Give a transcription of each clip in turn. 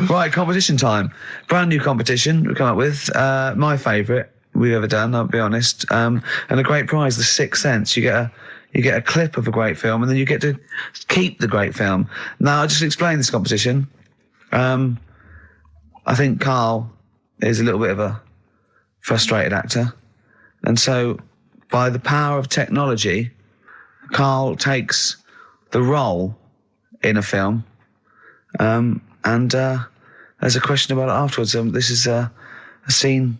Right, competition time. Brand new competition we come up with. My favourite we've ever done, I'll be honest. And a great prize, The Sixth Sense. You get a clip of a great film, and then you get to keep the great film. Now, I'll just explain this competition. I think Karl is a little bit of a frustrated actor. And so, by the power of technology, Karl takes the role in a film. And there's a question about it afterwards. This is a scene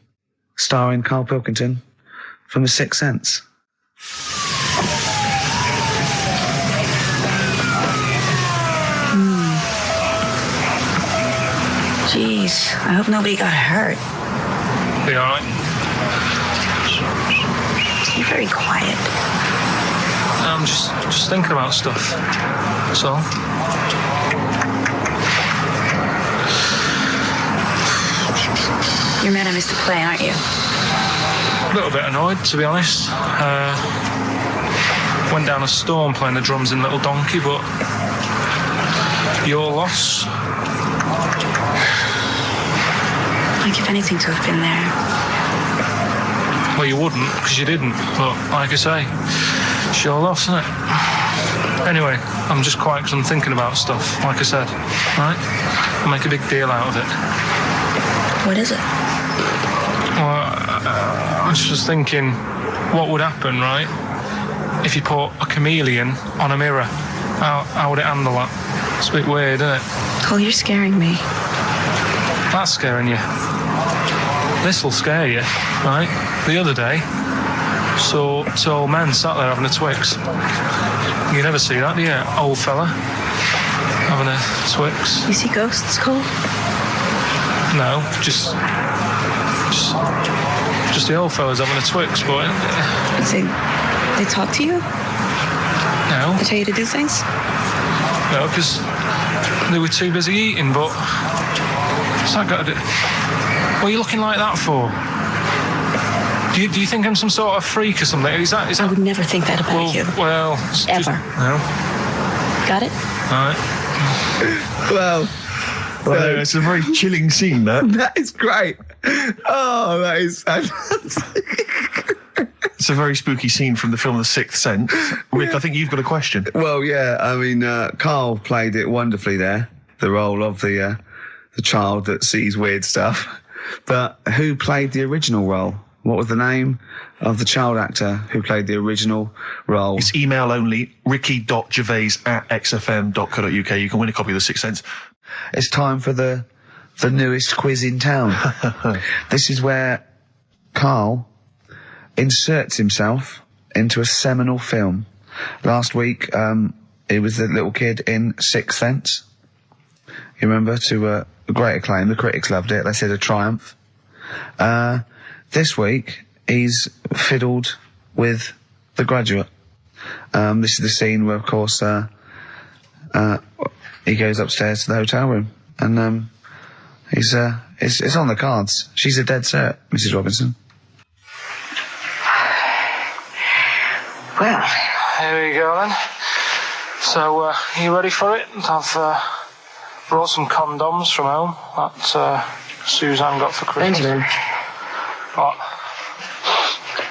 starring Karl Pilkington from The Sixth Sense. Jeez, I hope nobody got hurt. Be all right? You're very quiet. I'm just thinking about stuff. That's all. You're mad I missed the play, aren't you? A little bit annoyed, to be honest. Went down a storm playing the drums in Little Donkey, but your loss. I'd give anything to have been there. Well, you wouldn't, because you didn't. But like I say, it's your loss, isn't it? Anyway, I'm just quiet because I'm thinking about stuff, like I said. Right? I'll make a big deal out of it. What is it? Well, I was just thinking, what would happen, right, if you put a chameleon on a mirror? How would it handle that? It's a bit weird, isn't it? Oh, you're scaring me. That's scaring you. This'll scare you, right? The other day, saw two old men sat there having a Twix. You never see that, do you? Old fella having a Twix. You see ghosts, Cole? No, just the old fellas having a Twix, boy. They talk to you? No. They tell you to do things? No, because they were too busy eating, but what's that got to do? What are you looking like that for? Do you think I'm some sort of freak or something? Is that... I would never think that about you. Well... Ever. No. Got it? All right. Well, it's a very chilling scene, that. That is great. Oh, that is fantastic. It's a very spooky scene from the film The Sixth Sense. Rick, I think you've got a question. Well, yeah, I mean, Karl played it wonderfully there, the role of the child that sees weird stuff. But who played the original role? What was the name of the child actor who played the original role? It's email only, ricky.gervais@xfm.co.uk. You can win a copy of The Sixth Sense. It's time for the newest quiz in town. This is where Karl inserts himself into a seminal film. Last week, he was the little kid in Sixth Sense. You remember, to great acclaim. The critics loved it. They said a triumph. This week, he's fiddled with The Graduate. This is the scene where, of course, he goes upstairs to the hotel room, and it's on the cards. She's a dead cert, Mrs. Robinson. Well, Here we go then. So, are you ready for it? I've brought some condoms from home that Suzanne got for Christmas. Benjamin, What?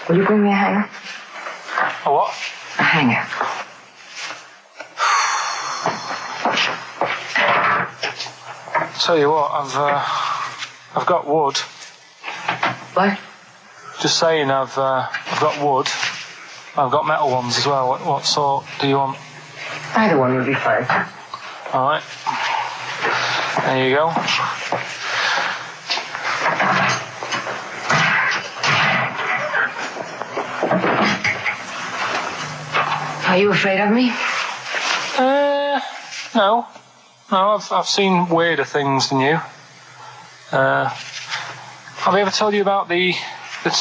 will you bring me a hanger? A what? A hanger. Tell you what, I've got wood. What? Just saying, I've got wood. I've got metal ones as well. What sort do you want? Either one would be fine. All right. There you go. Are you afraid of me? No. No, I've seen weirder things than you. Have I ever told you about the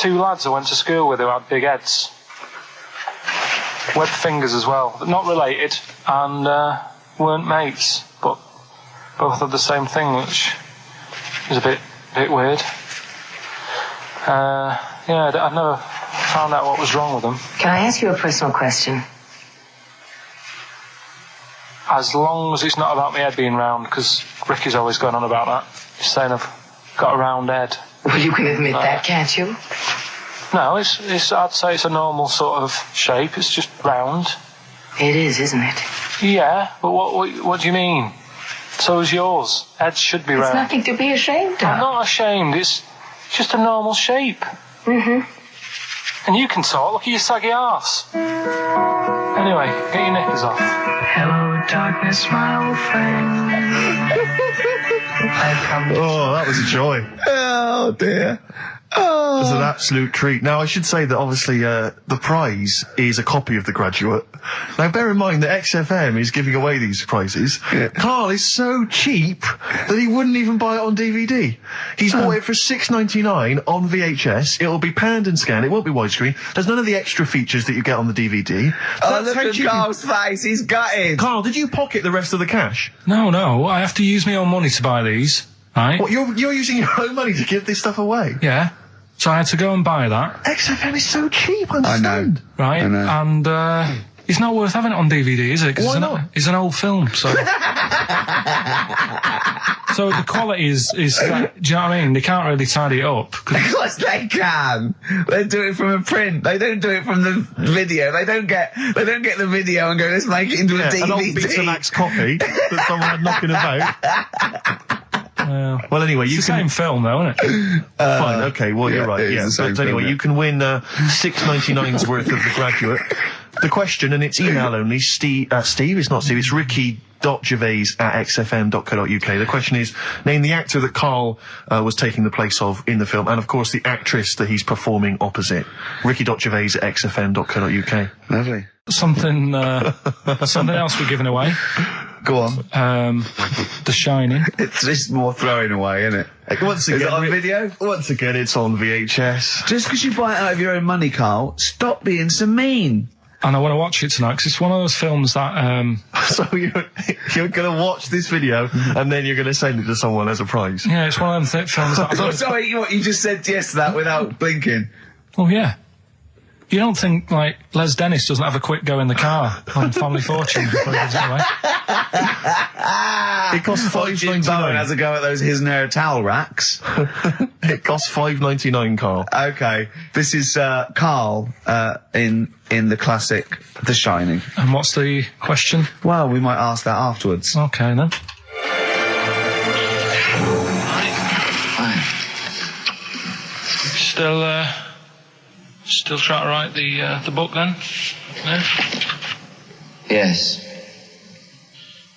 two lads I went to school with who had big heads? Webbed fingers as well. Not related, and weren't mates, but both had the same thing, which is a bit weird. Yeah, I've never found out what was wrong with them. Can I ask you a personal question? as long as it's not about my head being round, because Ricky's always going on about that. He's saying I've got a round head. Well, you can admit that, can't you? No, it's. I'd say it's a normal sort of shape. It's just round. It is, isn't it? Yeah, but what do you mean? So is yours. Heads should be round. It's nothing to be ashamed of. I'm not ashamed. It's just a normal shape. Mm-hmm. And you can talk. Look at your saggy arse. Anyway, get your knickers off. Hello, darkness, my old friend. Oh, that was a joy. Oh dear. It was an absolute treat. Now, I should say that obviously the prize is a copy of The Graduate. Now, bear in mind that XFM is giving away these prizes. Yeah. Karl is so cheap that he wouldn't even buy it on DVD. He's bought it for $6.99 on VHS. It'll be panned and scanned. It won't be widescreen. There's none of the extra features that you get on the DVD. Oh, look at Karl's face. He's gutted. Karl, did you pocket the rest of the cash? No. I have to use my own money to buy these. Right? What, you're using your own money to give this stuff away? Yeah. So I had to go and buy that. XFM is so cheap, I understand. Right? I know. And it's not worth having it on DVD, is it? Why not? It's an old film, so... So the quality is like, do you know what I mean? They can't really tidy it up. Of course they can. They do it from a print. They don't do it from the video. They don't get the video and go, let's make it into a DVD. An old Betamax copy that someone had knocking about. Well, anyway, it's the same film, though, isn't it? Fine, okay, well, you're right. Yeah, but anyway, you can win $6.99's worth of The Graduate. The question, and it's email only, Steve, it's not Steve, it's ricky.gervais@xfm.co.uk. The question is, name the actor that Karl was taking the place of in the film, and of course the actress that he's performing opposite. ricky.gervais@xfm.co.uk. Lovely. Something else we're giving away. Go on. The Shining. It's just more throwing away, isn't it? Once again, is it on video? Once again, it's on VHS. Just because you buy it out of your own money, Karl, stop being so mean. And I want to watch it tonight, because it's one of those films that... So you're going to watch this video, and then you're going to send it to someone as a prize? Yeah, it's one of them films that... Sorry, what, you just said yes to that without blinking? Oh, yeah. You don't think, like, Les Dennis doesn't have a quick go in the car on Family Fortune before he gives it away? It costs $5.99. Bowen has a go at those his and her towel racks. It costs $5.99, Karl. Okay, this is Karl in the classic The Shining. And what's the question? Well, we might ask that afterwards. Okay, then. Still trying to write the book, then? Yeah? Yes.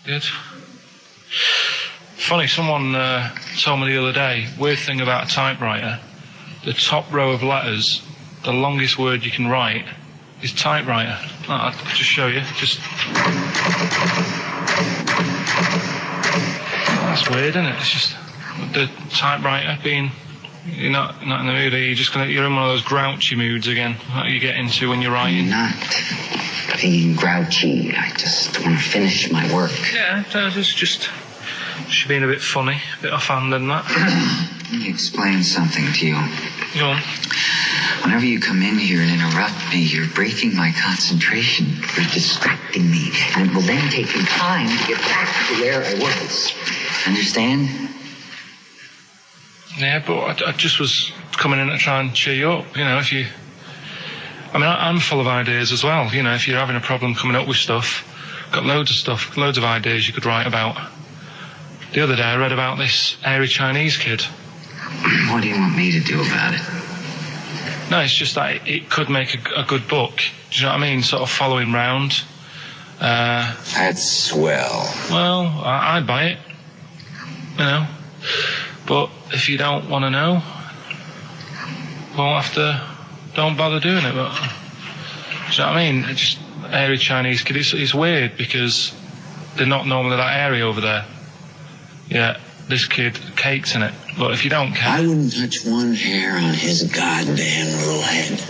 Good. Funny, someone told me the other day, weird thing about a typewriter, the top row of letters, the longest word you can write is typewriter. I'll just show you. That's weird, isn't it? It's just the typewriter being... You're not in the mood, are you? You're in one of those grouchy moods again, that you get into when you're writing. I'm not being grouchy. I just want to finish my work. Yeah, it's just being a bit funny, a bit offhand and that. Let me explain something to you. Go on. Whenever you come in here and interrupt me, you're breaking my concentration. You're distracting me. And it will then take me time to get back to where I was. Understand? Yeah, but I just was coming in to try and cheer you up. You know, I'm full of ideas as well. You know, if you're having a problem coming up with stuff, got loads of ideas you could write about. The other day I read about this airy Chinese kid. What do you want me to do about it? No, it's just that it could make a good book. Do you know what I mean? Sort of following round. That's swell. Well, I'd buy it. You know. But if you don't want to know, don't bother doing it. But, do you know what I mean? It's just airy Chinese kid. It's weird because they're not normally that airy over there. Yeah, this kid cakes in it. But if you don't care... I wouldn't touch one hair on his goddamn little head.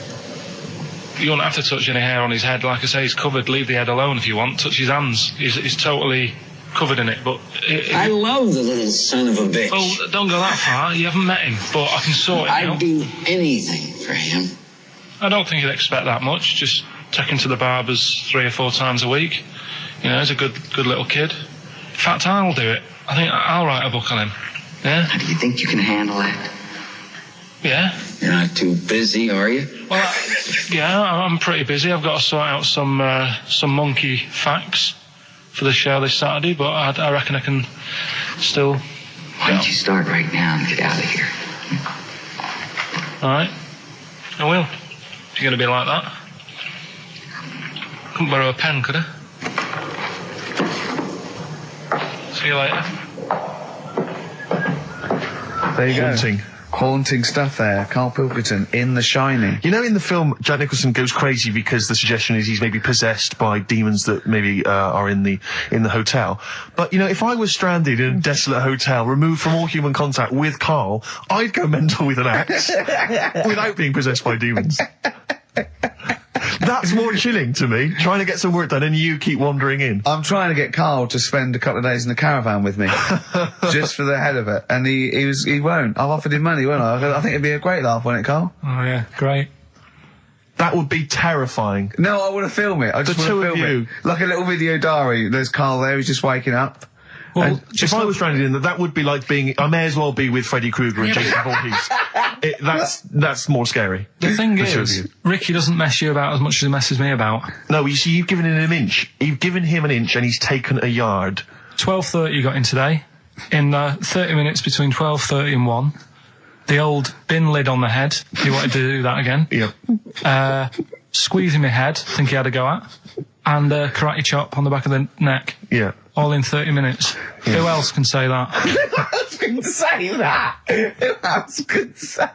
You won't have to touch any hair on his head. Like I say, he's covered. Leave the head alone if you want. Touch his hands. He's totally... covered in it, but... I love the little son of a bitch. Well, don't go that far. You haven't met him, but I can sort it out. I'd do anything for him. I don't think you'd expect that much. Just take him to the barbers 3 or 4 times a week. You know, he's a good little kid. In fact, I'll do it. I think I'll write a book on him. Yeah? How do you think you can handle that? Yeah. You're not too busy, are you? Well, yeah, I'm pretty busy. I've got to sort out some monkey facts for the show this Saturday, but I reckon I can still... Why don't you start right now and get out of here? All right. I will. If you're going to be like that. Couldn't borrow a pen, could I? See you later. There you Haunting. go. Haunting stuff there. Karl Pilkington in The Shining. You know, in the film, Jack Nicholson goes crazy because the suggestion is he's maybe possessed by demons that maybe are in the hotel. But, you know, if I was stranded in a desolate hotel, removed from all human contact with Karl, I'd go mental with an axe without being possessed by demons. That's more chilling to me, trying to get some work done and you keep wandering in. I'm trying to get Karl to spend a couple of days in the caravan with me, just for the head of it, and he won't. I've offered him money, won't I? I think it'd be a great laugh, won't it, Karl? Oh, yeah, great. That would be terrifying. No, I want to film it. I just want to film it. Like a little video diary. There's Karl there, he's just waking up. Well, if I was stranded in that would be like being... I may as well be with Freddy Krueger and Jason Voorhees. That's more scary. The thing is, Ricky doesn't mess you about as much as he messes me about. No, you see, you've given him an inch. You've given him an inch and he's taken a yard. 12:30 you got in today. In 30 minutes between 12:30 and 1. The old bin lid on the head. He wanted to do that again. Yeah. Squeezing my head, think he had a go at. And karate chop on the back of the neck. Yeah. All in 30 minutes. Yeah. Who else can say that? Who else can say that? Who else can say?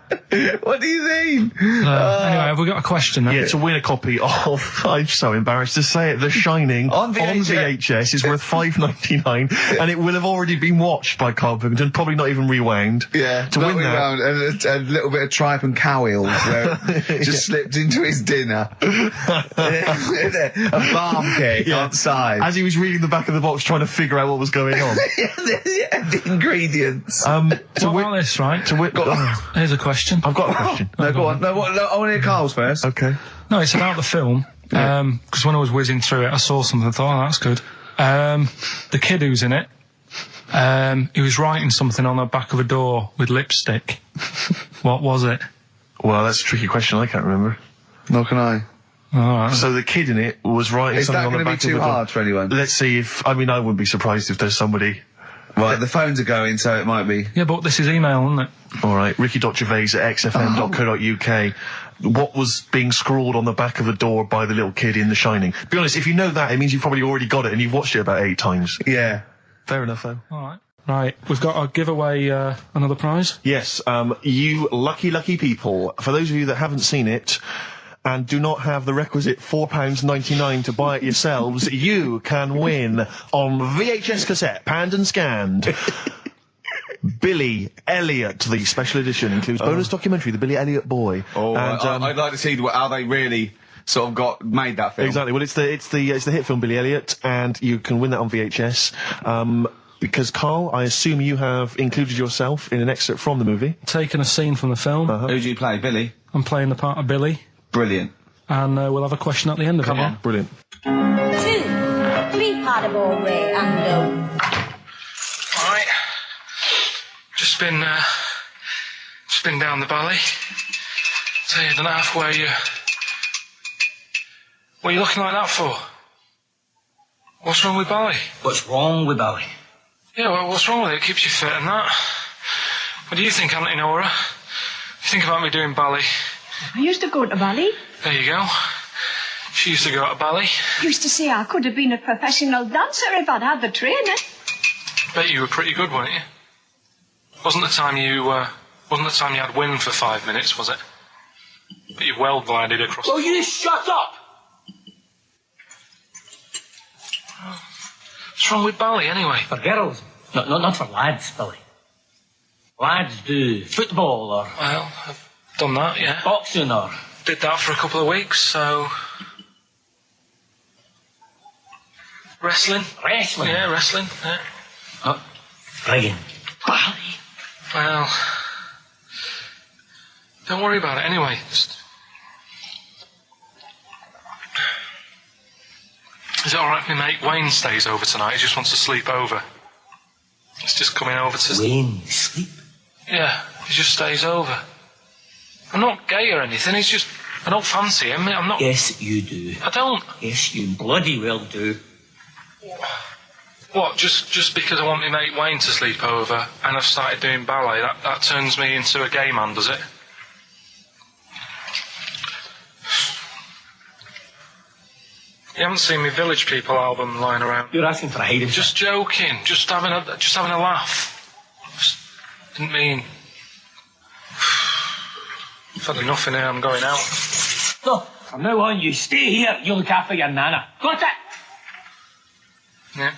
What do you mean? Anyway, have we got a question then? Yeah, to win a copy of, I'm so embarrassed to say it, The Shining On VHS is worth $5.99 and it will have already been watched by Karl Pilkington, probably not even rewound. Yeah, to win that. And a little bit of tripe and cow eels where it just slipped into his dinner. A barm cake outside. As he was reading the back of the box trying to figure out what was going on. The ingredients. What about this, right? Here's a question. I've got a question. No, go on. No, I want to hear Karl's first. Okay. No, it's about the film. Because when I was whizzing through it, I saw something and thought, oh, that's good. The kid who's in it, he was writing something on the back of a door with lipstick. What was it? Well, that's a tricky question. I can't remember. Nor can I. All right. So the kid in it was writing something on the back of the door. Is that going to be too hard for anyone? Let's see if... I mean, I wouldn't be surprised if there's somebody... Right, the phones are going, so it might be. Yeah, but this is email, isn't it? All right, Ricky.Gervais at xfm.co.uk. What was being scrawled on the back of the door by the little kid in The Shining? Be honest, if you know that, it means you've probably already got it and you've watched it about 8 times. Yeah. Fair enough, though. All right. Right, we've got to give away another prize. Yes, you lucky people. For those of you that haven't seen it and do not have the requisite £4.99 to buy it yourselves, you can win on VHS cassette, panned and scanned. Billy Elliot, the special edition, includes bonus documentary, The Billy Elliot Boy. Oh, and, I'd like to see how they really sort of made that film. Exactly. Well, it's the hit film Billy Elliot, and you can win that on VHS. Because, Karl, I assume you have included yourself in an excerpt from the movie. Taken a scene from the film. Who do you play, Billy? I'm playing the part of Billy. Brilliant. And we'll have a question at the end of it. Come on. Brilliant. 2, 3 Potable Ray and Alright. Just been down the valley. So you don't know where you... What are you looking like that for? What's wrong with Bally? What's wrong with Bally? Yeah, well, what's wrong with it? It keeps you fit and that. What do you think, Auntie Nora? You think about me doing Bally? I used to go to Bali. There you go. She used to go to Bally. Used to say I could have been a professional dancer if I'd had the training. Bet you were pretty good, weren't you? Wasn't the time you had wind for 5 minutes, was it? But you well glided across... Well, you just shut up! What's wrong with Bally, anyway? For girls. Not for lads, Billy. Lads do football or... Well, I've done that, yeah. Boxing or... Did that for a couple of weeks, so... Wrestling? Wrestling? Yeah, wrestling, yeah. Oh, friggin' Bally. Well... Don't worry about it, anyway. Is it alright if my mate Wayne stays over tonight? He just wants to sleep over. He's just coming over to... Wayne, sleep? Yeah, he just stays over. I'm not gay or anything, he's just... I don't fancy him, I'm not... Yes, you do. I don't. Yes, you bloody well do. What, just because I want my mate Wayne to sleep over and I've started doing ballet, that turns me into a gay man, does it? You haven't seen my Village People album lying around. You're asking for a hiding. Just joking, just having a laugh. Didn't mean... I've had enough in here, I'm going out. So, from now on, you stay here, you look after your nana. Got it? Yeah.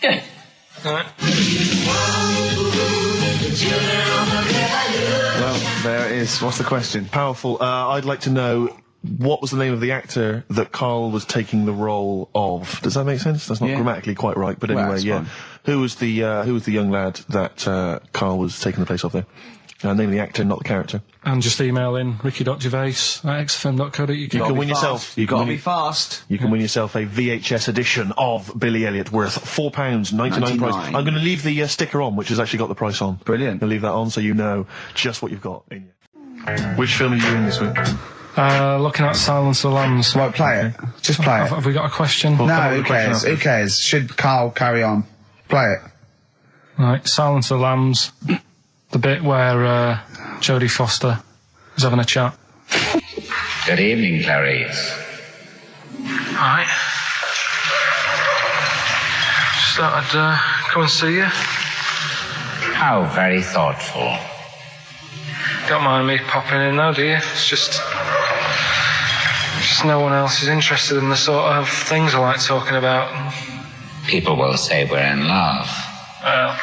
Yeah. Alright. Well, there it is. What's the question? Powerful. I'd like to know what was the name of the actor that Karl was taking the role of. Does that make sense? That's not Yeah. grammatically quite right, but Well, anyway, that's yeah. fine. Who was the young lad that Karl was taking the place of there? Name of the actor, not the character. And just email in ricky.gervais@xfm.co.uk. You can win yourself. You gotta be fast. You can win yourself a VHS edition of Billy Elliot worth £4.99 price. I'm going to leave the sticker on, which has actually got the price on. Brilliant. I'll leave that on so you know just what you've got in you. Which film are you in this week? Looking at Silence of the Lambs. Right, play it. Just play it. Have we got a question? Well, come on No, with who the question cares? after. Who cares? Should Karl carry on? Play it. Right, Silence of the Lambs. The bit where Jodie Foster is having a chat. Good evening, Clarice. Alright. Just thought I'd come and see you. How very thoughtful. Don't mind me popping in though, do you? It's just no one else is interested in the sort of things I like talking about. People will say we're in love. Well,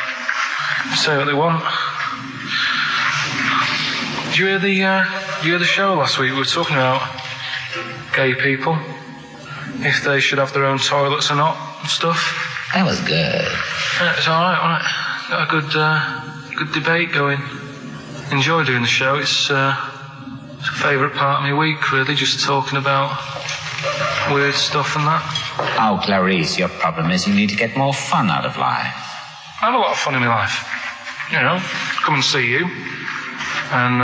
say what they want. Did you hear the show last week? We were talking about gay people, if they should have their own toilets or not and stuff. That was good. Yeah, it's alright, alright. Got a good debate going. Enjoy doing the show. It's a favourite part of my week, really, just talking about weird stuff and that. Oh, Clarice, your problem is you need to get more fun out of life. I have a lot of fun in my life. You know, come and see you and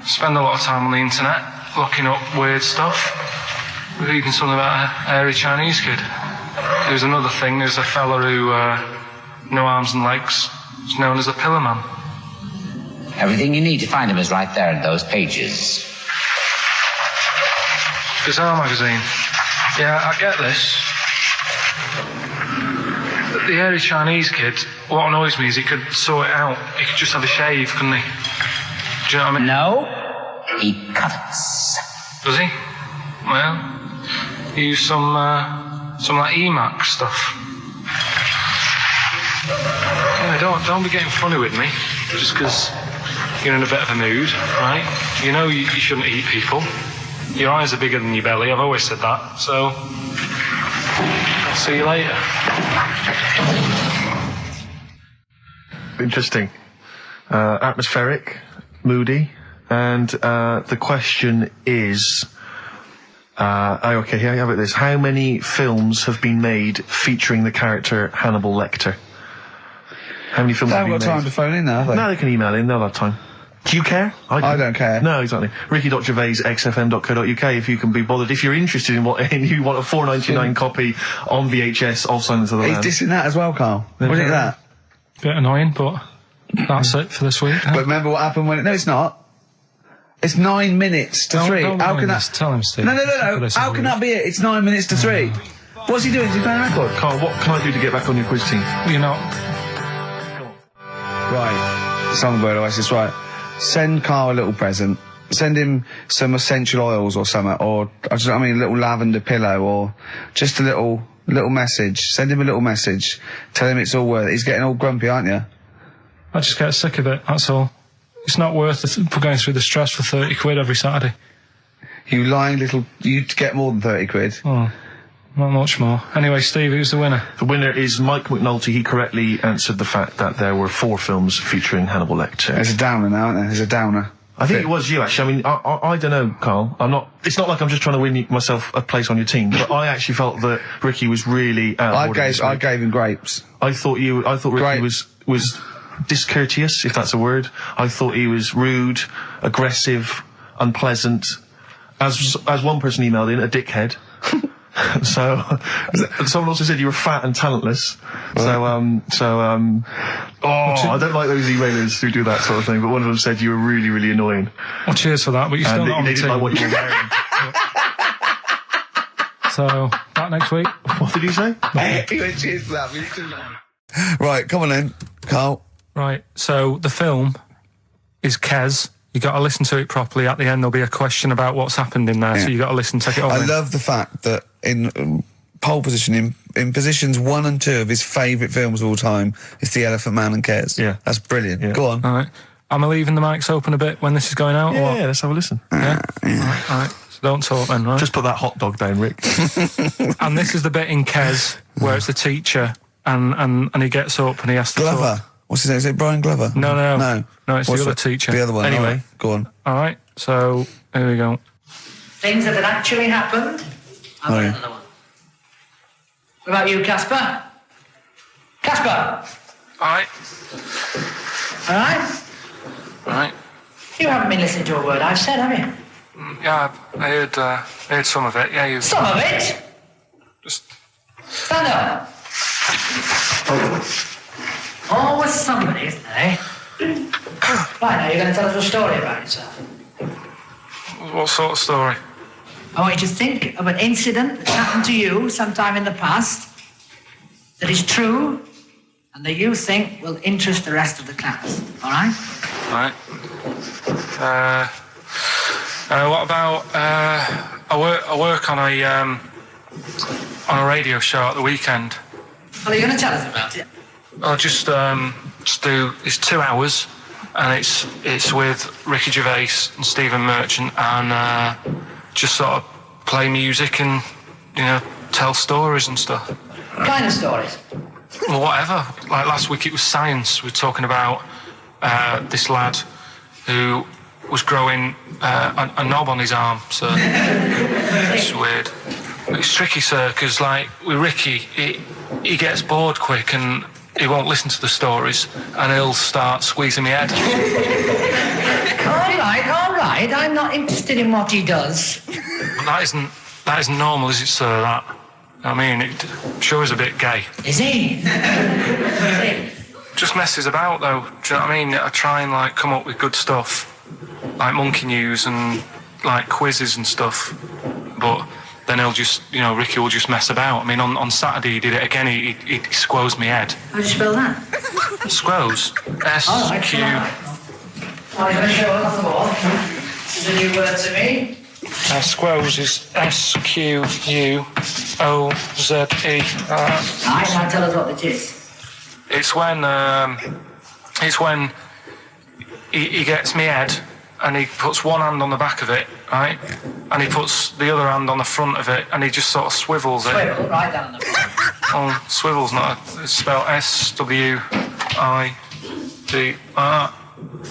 spend a lot of time on the internet looking up weird stuff. Reading something about a hairy Chinese kid. There's another thing, there's a fella who, no arms and legs, is known as a pillar man. Everything you need to find him is right there in those pages. Bizarre magazine. Yeah, I get this. The hairy Chinese kid, what annoys me is he could sort it out. He could just have a shave, couldn't he? Do you know what I mean? No, he cuts. Does he? Well, he used some like EMAC stuff. Yeah, don't be getting funny with me, just because you're in a bit of a mood, right? You know you shouldn't eat people. Your eyes are bigger than your belly, I've always said that, so I'll see you later. Interesting. Atmospheric, moody, and the question is... okay, here I have it this. How many films have been made featuring the character Hannibal Lecter? How many films They have haven't been got made? time to phone in now, have they? No, they can email in, they'll have time. Do you care? I don't care. No, exactly. ricky.gervais@xfm.co.uk if you can be bothered. If you're interested in what, and you want a $4.99 copy on VHS of Silence of the He's Lambs. dissing that as well, Karl. What do you think of that? Bit annoying, but that's it for this week. Huh? But remember what happened when... No, it's not. It's 9 minutes to 3. Don't How can just that... tell him, Steve. No. How can that be it? It's 9 minutes to 3. What's he doing? Is he playing a record? Carl, what can I do to get back on your quiz team? You're not. Right. Songbird Oasis, right. Send Karl a little present. Send him some essential oils or something, or, a little lavender pillow, or just a little message. Send him a little message. Tell him it's all worth it. He's getting all grumpy, aren't you? I just get sick of it, that's all. It's not worth it going through the stress for 30 quid every Saturday. You lying little... You'd get more than 30 quid. Oh, not much more. Anyway, Steve, who's the winner? The winner is Mike McNulty. He correctly answered the fact that there were 4 films featuring Hannibal Lecter. There's a downer now, isn't there? There's a downer. I think it was you, actually. I mean, I don't know, Carl. It's not like I'm just trying to win myself a place on your team, but I actually felt that Ricky was really I gave him grapes. I thought Ricky was discourteous, if that's a word. I thought he was rude, aggressive, unpleasant. As one person emailed in, a dickhead. So, someone also said you were fat and talentless. I don't like those emailers who do that sort of thing, but one of them said you were really, really annoying. Well, cheers for that, but you're still not on the they didn't team. like what you were wearing. So, back next week. What did he say? He went, cheers for that. Right, come on then, Carl. Right, so the film is Kes. You got to listen to it properly. At the end, there'll be a question about what's happened in there, so you got to listen, take it all I in. love the fact that in pole position, in positions 1 and 2 of his favourite films of all time, is The Elephant Man and Kes. Yeah. That's brilliant. Yeah. Go on. All right. Am I leaving the mics open a bit when this is going out? or what? Yeah, let's have a listen. Yeah? All right. So don't talk then, right? Just put that hot dog down, Rick. And this is the bit in Kes where it's the teacher and he gets up and he has to Glover. talk. What's his name? Is it Brian Glover? No, it's What's the other teacher. The other one. Anyway. All right, go on. All right, so here we go. Things that had actually happened. I've got yeah. another one. What about you, Casper? Casper! All right. All right? All right. You haven't been listening to a word I've said, have you? Yeah, I heard some of it. Yeah, you Some of it? just... Stand up. Always somebody, isn't there, eh? Right, now you're going to tell us a story about yourself. What sort of story? I want you to think of an incident that happened to you sometime in the past that is true and that you think will interest the rest of the class. All right? All right. What about I work on a radio show at the weekend. Well, are you going to tell us about it? I'll just do. It's 2 hours, and it's with Ricky Gervais and Stephen Merchant, and just sort of play music and tell stories and stuff. What kind of stories? Well, whatever. Like last week, it was science. We were talking about this lad who was growing a knob on his arm. So it's weird. It's tricky, sir, because like with Ricky, he gets bored quick and he won't listen to the stories, and he'll start squeezing my head. All right. I'm not interested in what he does. That isn't normal, is it, sir? That. I mean, it sure is a bit gay. Is he? Just messes about, though. Do you know what I mean? I try and like come up with good stuff, like monkey news and like quizzes and stuff, but then he'll just, Ricky will just mess about. I mean, on Saturday he did it again. He squoze me head. How do you spell that? Squoze. S-Q... Oh, you're going to show us off the board. This is a new word to me. Squoze is S-Q-U-O-Z-E. Right, now tell us what it is. It's when he gets me head and he puts one hand on the back of it, right? And he puts the other hand on the front of it and he just sort of swivels it. Swivel, right down the front. Oh, swivel's not, it's spelled S-W-I-V-R.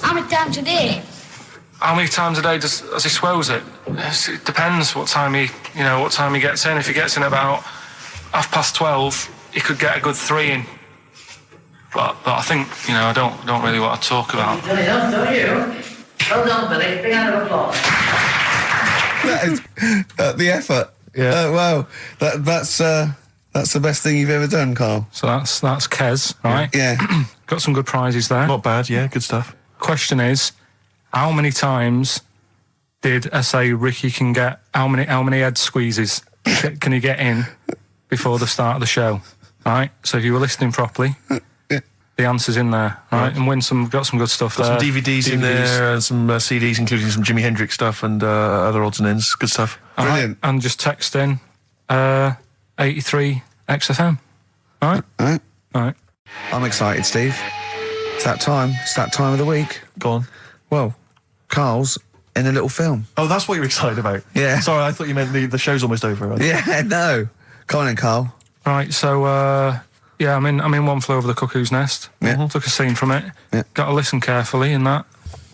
How many times a day? How many times a day does he swells it? It depends what time he gets in. If he gets in about 12:30, he could get a good 3 in. But I think, I don't really want to talk about. You've done enough, don't you? Well done, Billy. Big round of applause. That is the effort. Yeah. Wow. That's the best thing you've ever done, Carl. So that's Kes, right? Yeah. Got some good prizes there. Not bad, yeah, good stuff. Question is, how many times did I say Ricky can get? How many head squeezes can he get in before the start of the show? Right. So if you were listening properly, the answer's in there, right? And got some good stuff Got there. some DVDs in there and some CDs, including some Jimi Hendrix stuff and other odds and ends. Good stuff. Brilliant. And just text in 83 XFM. All right. I'm excited, Steve. It's that time. It's that time of the week. Go on. Well, Carl's in a little film. Oh, that's what you're excited about? Yeah. Sorry, I thought you meant the show's almost over. Right? Yeah, no. Come on then, Carl. Right, so I'm in One Flew Over the Cuckoo's Nest. Yeah. Took a scene from it. Yeah. Got to listen carefully in that.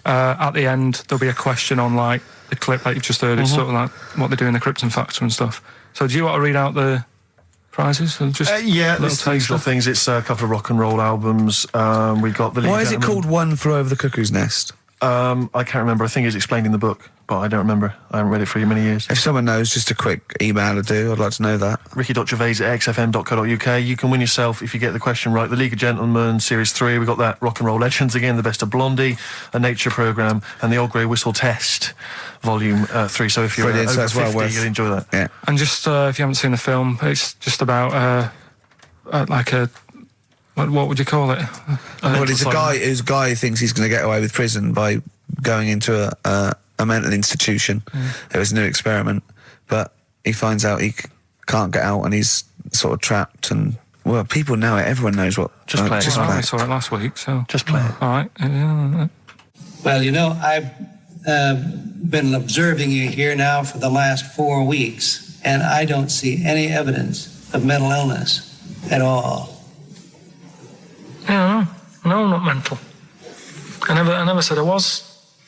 at the end there'll be a question on like the clip that you've just heard. It's sort of like what they do in the Krypton Factor and stuff. So do you want to read out the prizes? Or just yeah, there's little things. It's a couple of rock and roll albums. We got the. Why is it called One Flew Over the Cuckoo's Nest? I can't remember. I think it's explained in the book, but I don't remember. I haven't read it for many years. If someone knows, just a quick email would do. I'd like to know that. ricky.gervais@xfm.co.uk. You can win yourself, if you get the question right, the League of Gentlemen Series 3. We got that Rock and Roll Legends again, the Best of Blondie, a Nature Programme, and the Old Grey Whistle Test, Volume 3. So if you're over 50, you'll enjoy that. Yeah. And just if you haven't seen the film, it's just about like a. What would you call it? Well, it's a guy who thinks he's going to get away with prison by going into a mental institution. It was a new experiment, but he finds out he can't get out and he's sort of trapped. And well, people know it. Everyone knows what. Just play it. I saw it last week, so just play it. All right. Well, you know, I've been observing you here now for the last 4 weeks, and I don't see any evidence of mental illness at all. Yeah, no, I'm not mental. I never said I was.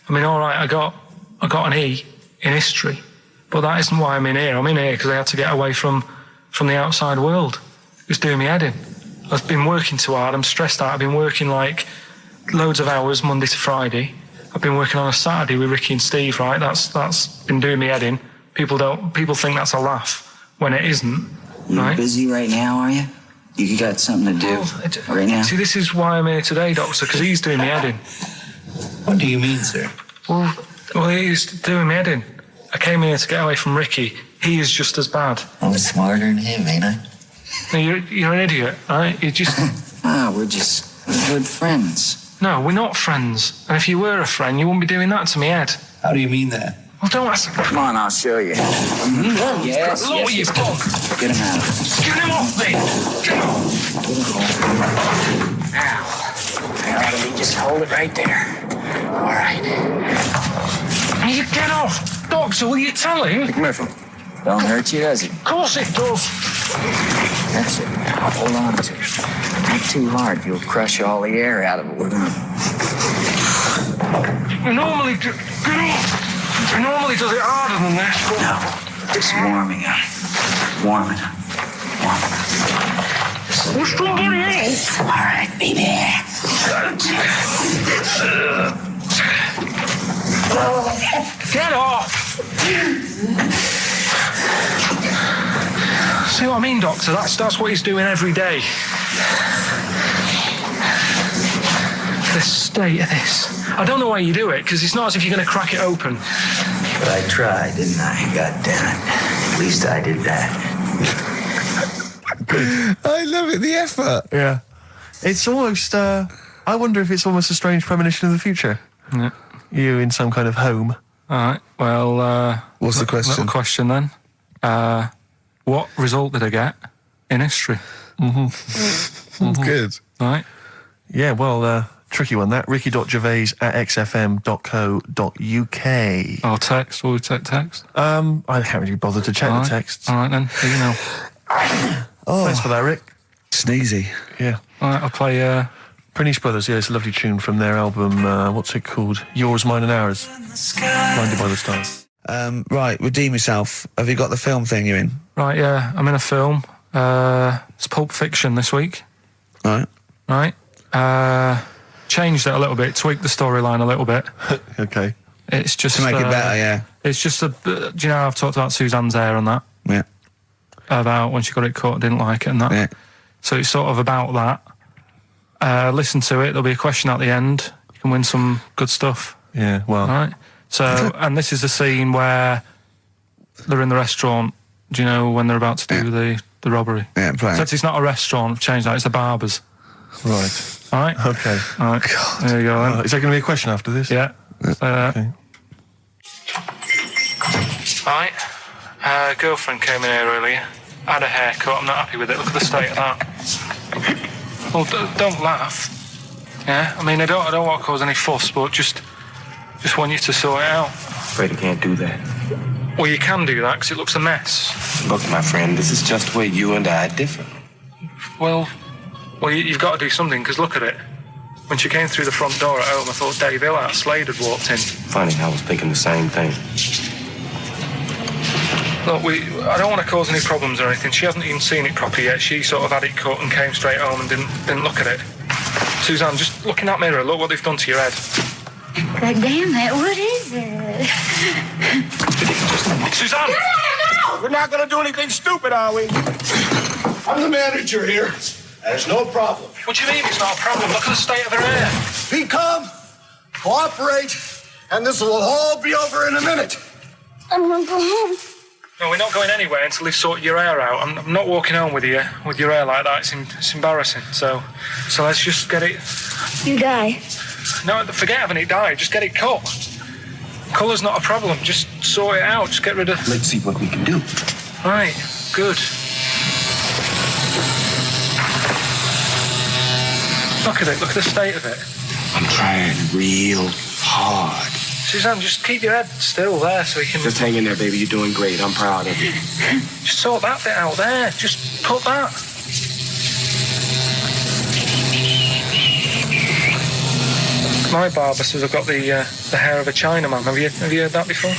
I mean, all right, I got an E in history, but that isn't why I'm in here. I'm in here because I had to get away from the outside world. It was doing me head in. I've been working too hard. I'm stressed out. I've been working like loads of hours Monday to Friday. I've been working on a Saturday with Ricky and Steve. Right, that's been doing me head in. People think that's a laugh when it isn't. You're right? busy right now, are you? You got something to do right now? See, this is why I'm here today, Doctor, because he's doing me head in. What do you mean, sir? Well, he's doing me head in. I came here to get away from Ricky. He is just as bad. I'm smarter than him, ain't I? No, you're an idiot, right? You just... we're just good friends. No, we're not friends. And if you were a friend, you wouldn't be doing that to me, Ed. How do you mean that? Well, don't ask... Come on, I'll show you. Yes, Look what you've done. Get him out. Get him off me! Get him off! Now, just hold it right there. All right. You get off! Doctor, will you tell him? Commercial. Don't hurt you, does it? Of course it does. That's it. Now hold on to it. Not too hard. You'll crush all the air out of it. We're gonna... He normally does it harder than this. But... No, just warming up. Warming up. Warming up. What's wrong with you? All right, baby. Get off! See what I mean, Doctor? That's what he's doing every day. The state of this. I don't know why you do it, because it's not as if you're going to crack it open. But I tried, didn't I? God damn it. At least I did that. I love it, the effort. Yeah. It's almost, I wonder if it's almost a strange premonition of the future. Yeah. You in some kind of home. All right, well... what's the question? Little question, then. What result did I get in history? Good. All right. Yeah, well, tricky one, that. ricky.gervais@xfm.co.uk. Or text. Will we take text? I can't really bother to check the texts. All right, then. Here you know. Thanks for that, Rick. Sneezy. Yeah. All right, I'll play... Prince Brothers, yeah, it's a lovely tune from their album, what's it called? Yours, Mine and Ours. Blinded by the Stars. Right, redeem yourself. Have you got the film thing you're in? Right, yeah, I'm in a film. It's Pulp Fiction this week. Right. Changed it a little bit, tweaked the storyline a little bit. Okay. It's just... To make it better, yeah. It's just do you know I've talked about Suzanne's hair and that? Yeah. About when she got it cut, didn't like it and that. Yeah. So it's sort of about that. Listen to it, there'll be a question at the end. You can win some good stuff. Yeah, well... All right. So, and this is the scene where they're in the restaurant, do you know, when they're about to do the robbery? Yeah, right. So it's not a restaurant, I've changed that, it's a barber's. Right. All right? Okay. All right. God. There you go, then. Is there going to be a question after this? Yeah. Okay. All right. Girlfriend came in here earlier, had a haircut, I'm not happy with it, look at the state of that. Well, don't laugh. Yeah? I mean, I don't want to cause any fuss, but just want you to sort it out. Afraid I can't do that. Well, you can do that, because it looks a mess. Look, my friend, this is just where you and I differ. Well, you've got to do something, because look at it. When she came through the front door at home, I thought Dave Hill out Slade had walked in. Funny, I was thinking the same thing. Look, I don't want to cause any problems or anything. She hasn't even seen it properly yet. She sort of had it cut and came straight home and didn't look at it. Suzanne, just look in that mirror. Look what they've done to your head. Damn it, what is it? Suzanne! No! We're not gonna do anything stupid, are we? I'm the manager here. There's no problem. What do you mean it's not a problem? Look at the state of her hair. Be calm, cooperate, and this will all be over in a minute. I want to go home. No, we're not going anywhere until they've sorted your hair out. I'm not walking home with your hair like that. It's embarrassing. So let's just get it. You die. No, forget having it dyed. Just get it cut. Colour's not a problem. Just sort it out. Just get rid of... Let's see what we can do. Right, good. Look at it. Look at the state of it. I'm trying real hard. Suzanne, just keep your head still there so we can... Just hang in there, baby. You're doing great. I'm proud of you. Just sort that bit out there. Just cut that. My barber says I've got the hair of a Chinaman. Have you heard that before?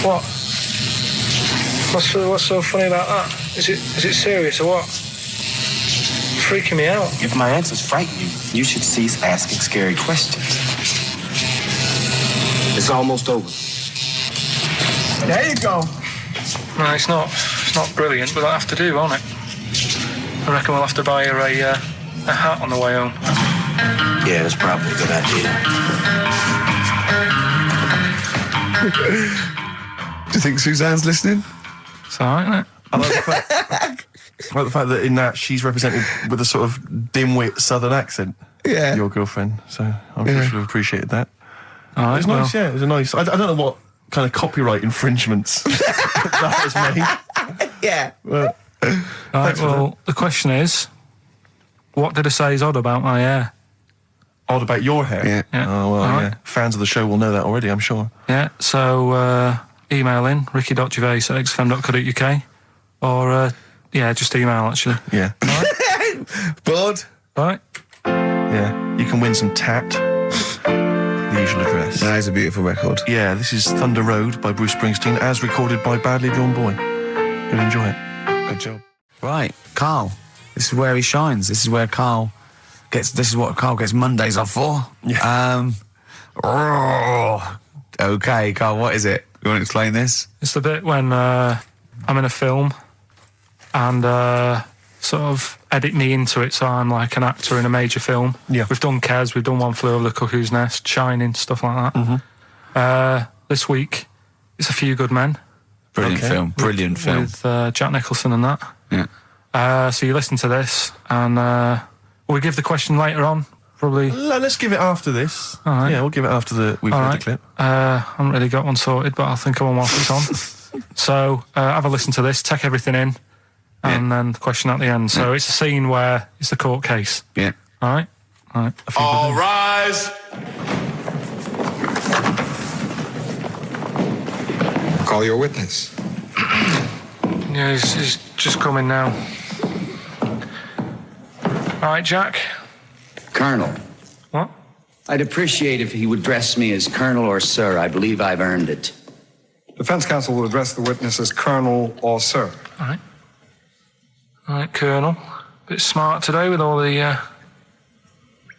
What? What's so funny about that? Is it serious or what? Freaking me out. If my answers frighten you, you should cease asking scary questions. It's almost over. There you go. No, it's not brilliant, but that'll have to do, won't it? I reckon we'll have to buy her a hat on the way home. Yeah, that's probably a good idea. Do you think Suzanne's listening? It's all right, isn't it? I like the fact that in that she's represented with a sort of dimwit southern accent. Yeah. Your girlfriend. So I'm sure she'll have appreciated that. All right, It was nice, yeah. It was a nice... I don't know what kind of copyright infringements that has made. Yeah. Well, Right, well, the question is, what did I say is odd about my hair? Odd about your hair? Yeah. Oh, well, All yeah. right. Fans of the show will know that already, I'm sure. Yeah, so email in, ricky.gervais@xfm.co.uk or, just email, actually. Yeah. Bored? Right? Yeah. You can win some tat. The usual address. That is a beautiful record. Yeah, this is Thunder Road by Bruce Springsteen, as recorded by Badly Drawn Boy. You'll enjoy it. Good job. Right, Karl. This is where he shines. This is where Karl gets... This is what Karl gets Mondays off for. Yeah. Okay, Karl, what is it? You want to explain this? It's the bit when I'm in a film and sort of edit me into it so I'm like an actor in a major film. Yeah. We've done Kes, we've done One Flew Over the Cuckoo's Nest, Shining, stuff like that. Mm-hmm. This week, it's A Few Good Men. Brilliant film. Brilliant film. With Jack Nicholson and that. Yeah. So you listen to this and will we give the question later on? Probably. Let's give it after this. All right. Yeah, we'll give it after we've heard the clip. I haven't really got one sorted, but I'll think of one whilst it's on. So have a listen to this, take everything in, and then the question at the end. So it's a scene where it's the court case. Yeah. All right? All right. All rise. Call your witness. Yeah, he's just coming now. All right, Jack. Colonel. What? I'd appreciate if he would address me as Colonel or Sir. I believe I've earned it. Defense counsel will address the witness as Colonel or Sir. All right. All right, Colonel. Bit smart today with all the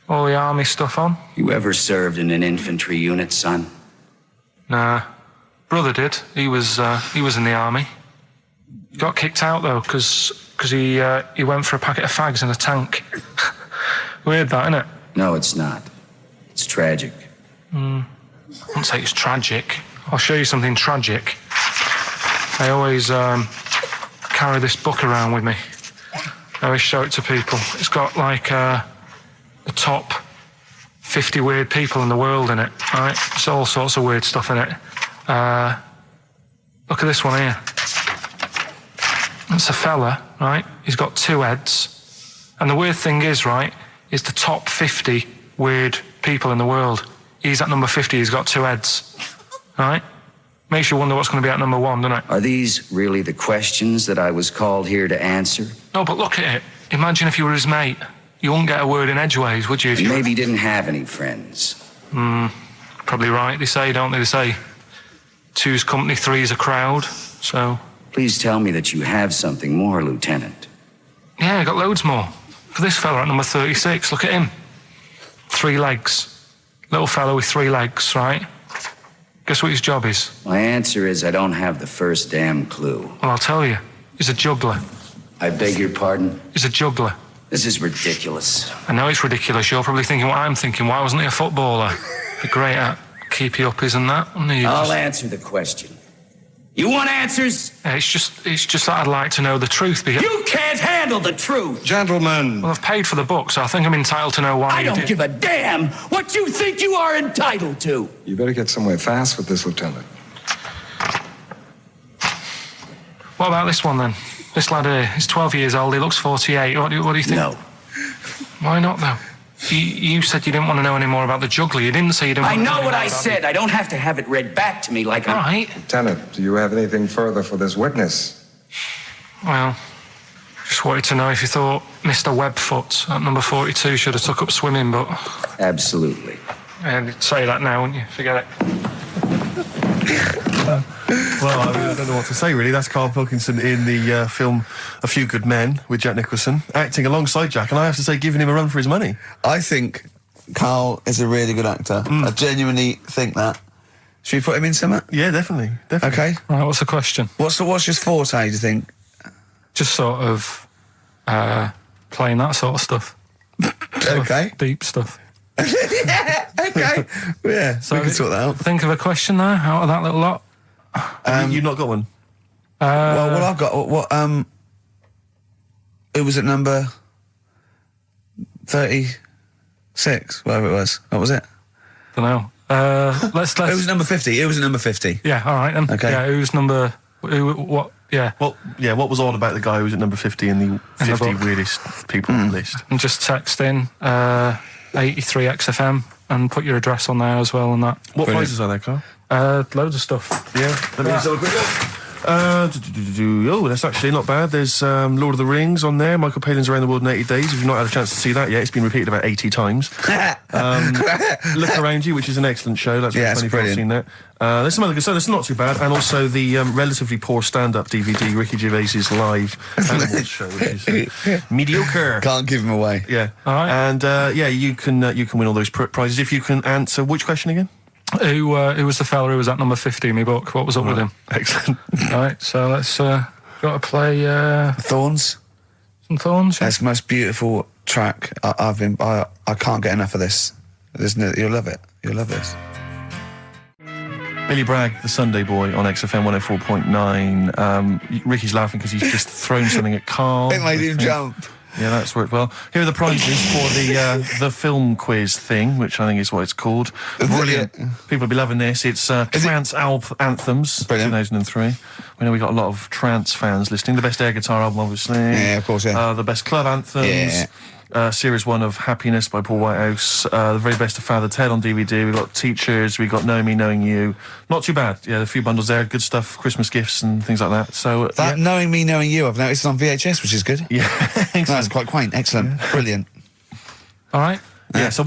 army stuff on. You ever served in an infantry unit, son? Nah. Brother did. He was in the army. Got kicked out though because he went for a packet of fags in a tank. Weird that, innit? No, it's not. It's tragic. I wouldn't say it's tragic. I'll show you something tragic. I always carry this book around with me. I always show it to people. It's got like the top 50 weird people in the world in it, right? It's all sorts of weird stuff in it. Look at this one here. It's a fella, right? He's got 2 heads. And the weird thing is, right, is the top 50 weird people in the world. He's at number 50, he's got 2 heads, right? Makes you wonder what's going to be at number 1, doesn't it? Are these really the questions that I was called here to answer? No, but look at it. Imagine if you were his mate. You wouldn't get a word in edgeways, would you? If you maybe didn't have any friends. Probably right, they say, don't they? They say 2's company, 3's a crowd, so... Please tell me that you have something more, Lieutenant. Yeah, I got loads more. For this fella at number 36, look at him. 3 legs. Little fella with 3 legs, right? Guess what his job is? My answer is I don't have the first damn clue. Well, I'll tell you. He's a juggler. I beg your pardon? He's a juggler. This is ridiculous. I know it's ridiculous. You're probably thinking what I'm thinking. Why wasn't he a footballer? Be great at keepy uppies and that. I'll answer the question. You want answers? Yeah, it's just that I'd like to know the truth. Because you can't handle the truth! Gentlemen. Well, I've paid for the book, so I think I'm entitled to know why I don't give a damn what you think you are entitled to. You better get somewhere fast with this, Lieutenant. What about this one, then? This lad here, he's 12 years old, he looks 48. What do you think? No. Why not, though? You said you didn't want to know any more about the juggler. You didn't say you didn't want to know I know what more I about said. I don't have to have it read back to me like All right. Lieutenant, do you have anything further for this witness? Well, just wanted to know if you thought Mr. Webfoot at number 42 should have took up swimming, but... Absolutely. Yeah, you'd say that now, wouldn't you? Forget it. Well, I don't know what to say, really. That's Karl Pilkington in the film A Few Good Men with Jack Nicholson, acting alongside Jack, and I have to say, giving him a run for his money. I think Karl is a really good actor. I genuinely think that. Should we put him in something? Yeah, definitely. Okay. Right, what's the question? What's his forte, do you think? Just sort of playing that sort of stuff. Okay. Deep stuff. Yeah, okay. Yeah, so we can sort that out. Think of a question there out of that little lot. You've not got one? Well, I've got... Who was at number 36? Whatever it was. What was it? Don't know. Let's... It was number 50. It was at number 50. Yeah, all right then. Okay. Yeah, who's number... what... Yeah. Well, yeah, what was odd about the guy who was at number 50 in the 50 weirdest people list? And just text in 83 XFM and put your address on there as well and that. What prizes are there, Carl? Loads of stuff. Yeah. Let me just have a quick look. Oh, that's actually not bad. There's Lord of the Rings on there. Michael Palin's Around the World in 80 Days. If you've not had a chance to see that yet, it's been repeated about 80 times. Look Around You, which is an excellent show. That's yeah, it's brilliant. I've seen that. There's some other good stuff. It's not too bad. And also the relatively poor stand-up DVD, Ricky Gervais's live Animals show, which is mediocre. Can't give him away. Yeah. All right. And you can win all those prizes if you can answer which question again? Who was the fella who was at number 50 in my book? What was up with him? Excellent. All right, so let's got to play Thorns. Some Thorns. That's the most beautiful track I can't get enough of this. You'll love it. You'll love this. Billy Bragg, the Sunday Boy on XFM 104.9. Ricky's laughing because he's just thrown something at Karl. It made him jump. Yeah, that's worked well. Here are the prizes for the film quiz thing, which I think is what it's called. Brilliant. People will be loving this. It's Trance Anthems, Brilliant. 2003. We know we got a lot of trance fans listening. The best air guitar album, obviously. Yeah, of course, yeah. The best club anthems. Yeah. Series 1 of Happiness by Paul Whitehouse. The very best of Father Ted on DVD. We've got Teachers. We've got Knowing Me, Knowing You. Not too bad. Yeah, a few bundles there. Good stuff. Christmas gifts and things like that. So Knowing Me, Knowing You, I've noticed on VHS, which is good. Yeah. That's quite quaint. Excellent. Yeah. Brilliant. All right. Yeah, so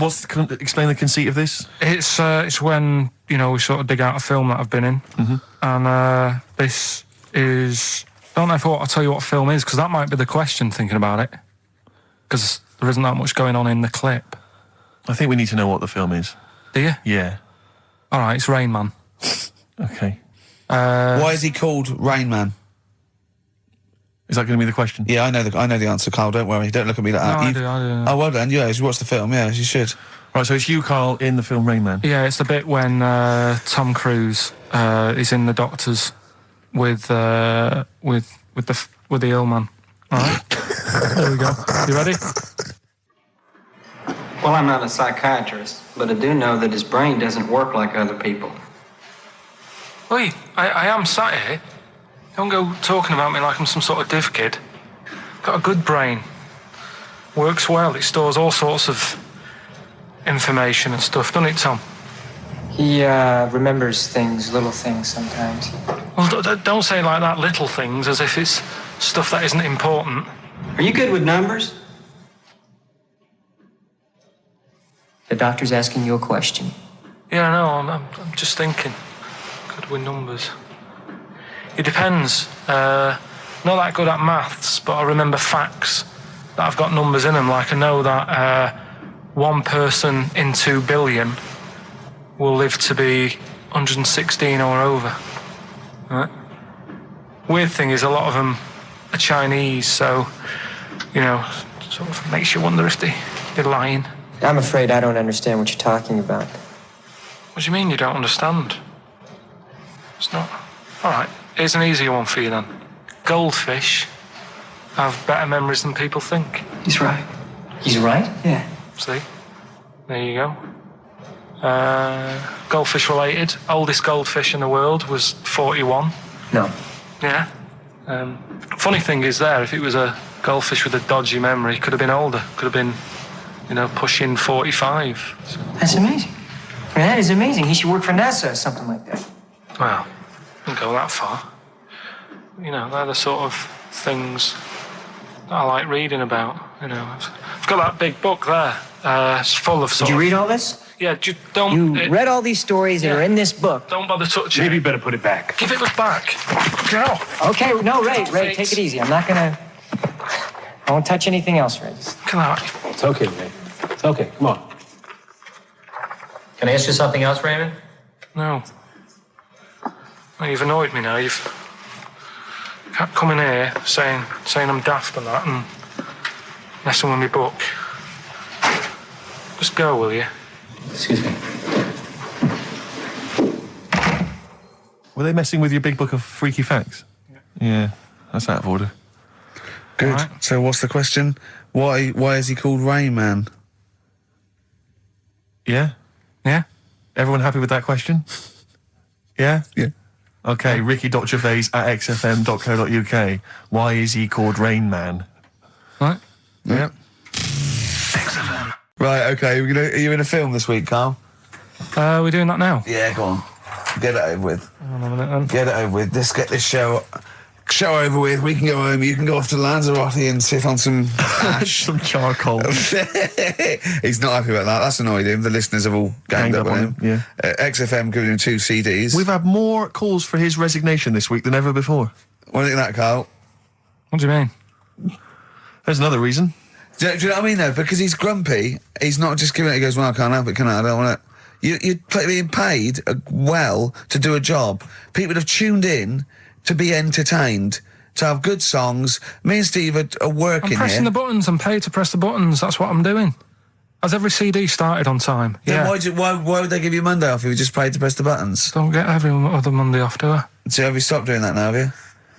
explain the conceit of this? It's when, we sort of dig out a film that I've been in. Mm-hmm. And this is... I don't know if I'll tell you what film is, because that might be the question, thinking about it. Because there isn't that much going on in the clip. I think we need to know what the film is. Do you? Yeah. All right, it's Rain Man. Okay. Why is he called Rain Man? Is that going to be the question? Yeah, I know the answer, Carl. Don't worry. Don't look at me like that. I do. Oh, well done. Yeah, you watched the film. Yeah, you should. Right, so it's you, Karl, in the film Rain Man. Yeah, it's the bit when Tom Cruise is in the doctors with the ill man. All right. There we go. You ready? Well, I'm not a psychiatrist, but I do know that his brain doesn't work like other people. Oi, I am sat here. Don't go talking about me like I'm some sort of div kid. Got a good brain. Works well. It stores all sorts of information and stuff, doesn't it, Tom? He remembers things, little things sometimes. Well, don't say like that, little things, as if it's stuff that isn't important. Are you good with numbers? The doctor's asking you a question. Yeah, I know, I'm just thinking. Good with numbers. It depends. Not that good at maths, but I remember facts that have got numbers in them. Like I know that 1 person in 2 billion will live to be 116 or over. Right? Weird thing is a lot of them are Chinese, so, you know, sort of makes you wonder if they're lying. I'm afraid I don't understand what you're talking about. What do you mean you don't understand? It's not... All right, here's an easier one for you then. Goldfish have better memories than people think. He's right. He's right? Yeah. See? There you go. Goldfish related. Oldest goldfish in the world was 41. No. Yeah. Funny thing is there, if it was a goldfish with a dodgy memory, could have been older. Could have been, you know, pushing 45. So. That's amazing. I mean, that is amazing. He should work for NASA or something like that. Well, don't go that far. You know, they're the sort of things that I like reading about. You know, I've got that big book there. It's full of sort Did you read all this? Yeah, don't... You read all these stories that are in this book. Don't bother touching it. Maybe you better put it back. Give it back. Get off. Okay, no, Ray, take it easy. I'm not gonna... I won't touch anything else, Ray. Come on. It's okay, Ray. It's okay. Come on. Can I ask you something else, Raymond? No. Well, you've annoyed me now. You've kept coming here saying I'm daft and that and messing with my book. Just go, will you? Excuse me. Were they messing with your big book of freaky facts? Yeah, that's out of order. Good. Right. So what's the question? Why is he called Rain Man? Yeah? Yeah? Everyone happy with that question? Yeah? Yeah. Okay, Ricky.Gervais at xfm.co.uk. Why is he called Rain Man? Right. Yeah. XFM. Right, okay. Are you in a film this week, Carl? We're doing that now? Yeah, go on. Get it over with. Hang on a minute, then. Get it over with. Let's get this show over with. We can go home. You can go off to Lanzarote and sit on some ash. Some charcoal. He's not happy about that. That's annoyed him. The listeners have all ganged up on him. Yeah. XFM giving him 2 CDs. We've had more calls for his resignation this week than ever before. What do you think of that, Carl? What do you mean? There's another reason. Do you know what I mean, though? Because he's grumpy, he's not just giving it, he goes, well, I can't help it, can I? I don't want it. You're being paid well to do a job. People have tuned in to be entertained, to have good songs. Me and Steve are working I'm pressing here. the buttons. I'm paid to press the buttons. That's what I'm doing. Has every CD started on time? Then Yeah. why would they give you Monday off if you just paid to press the buttons? Don't get every other Monday off, do I? So have you stopped doing that now, have you?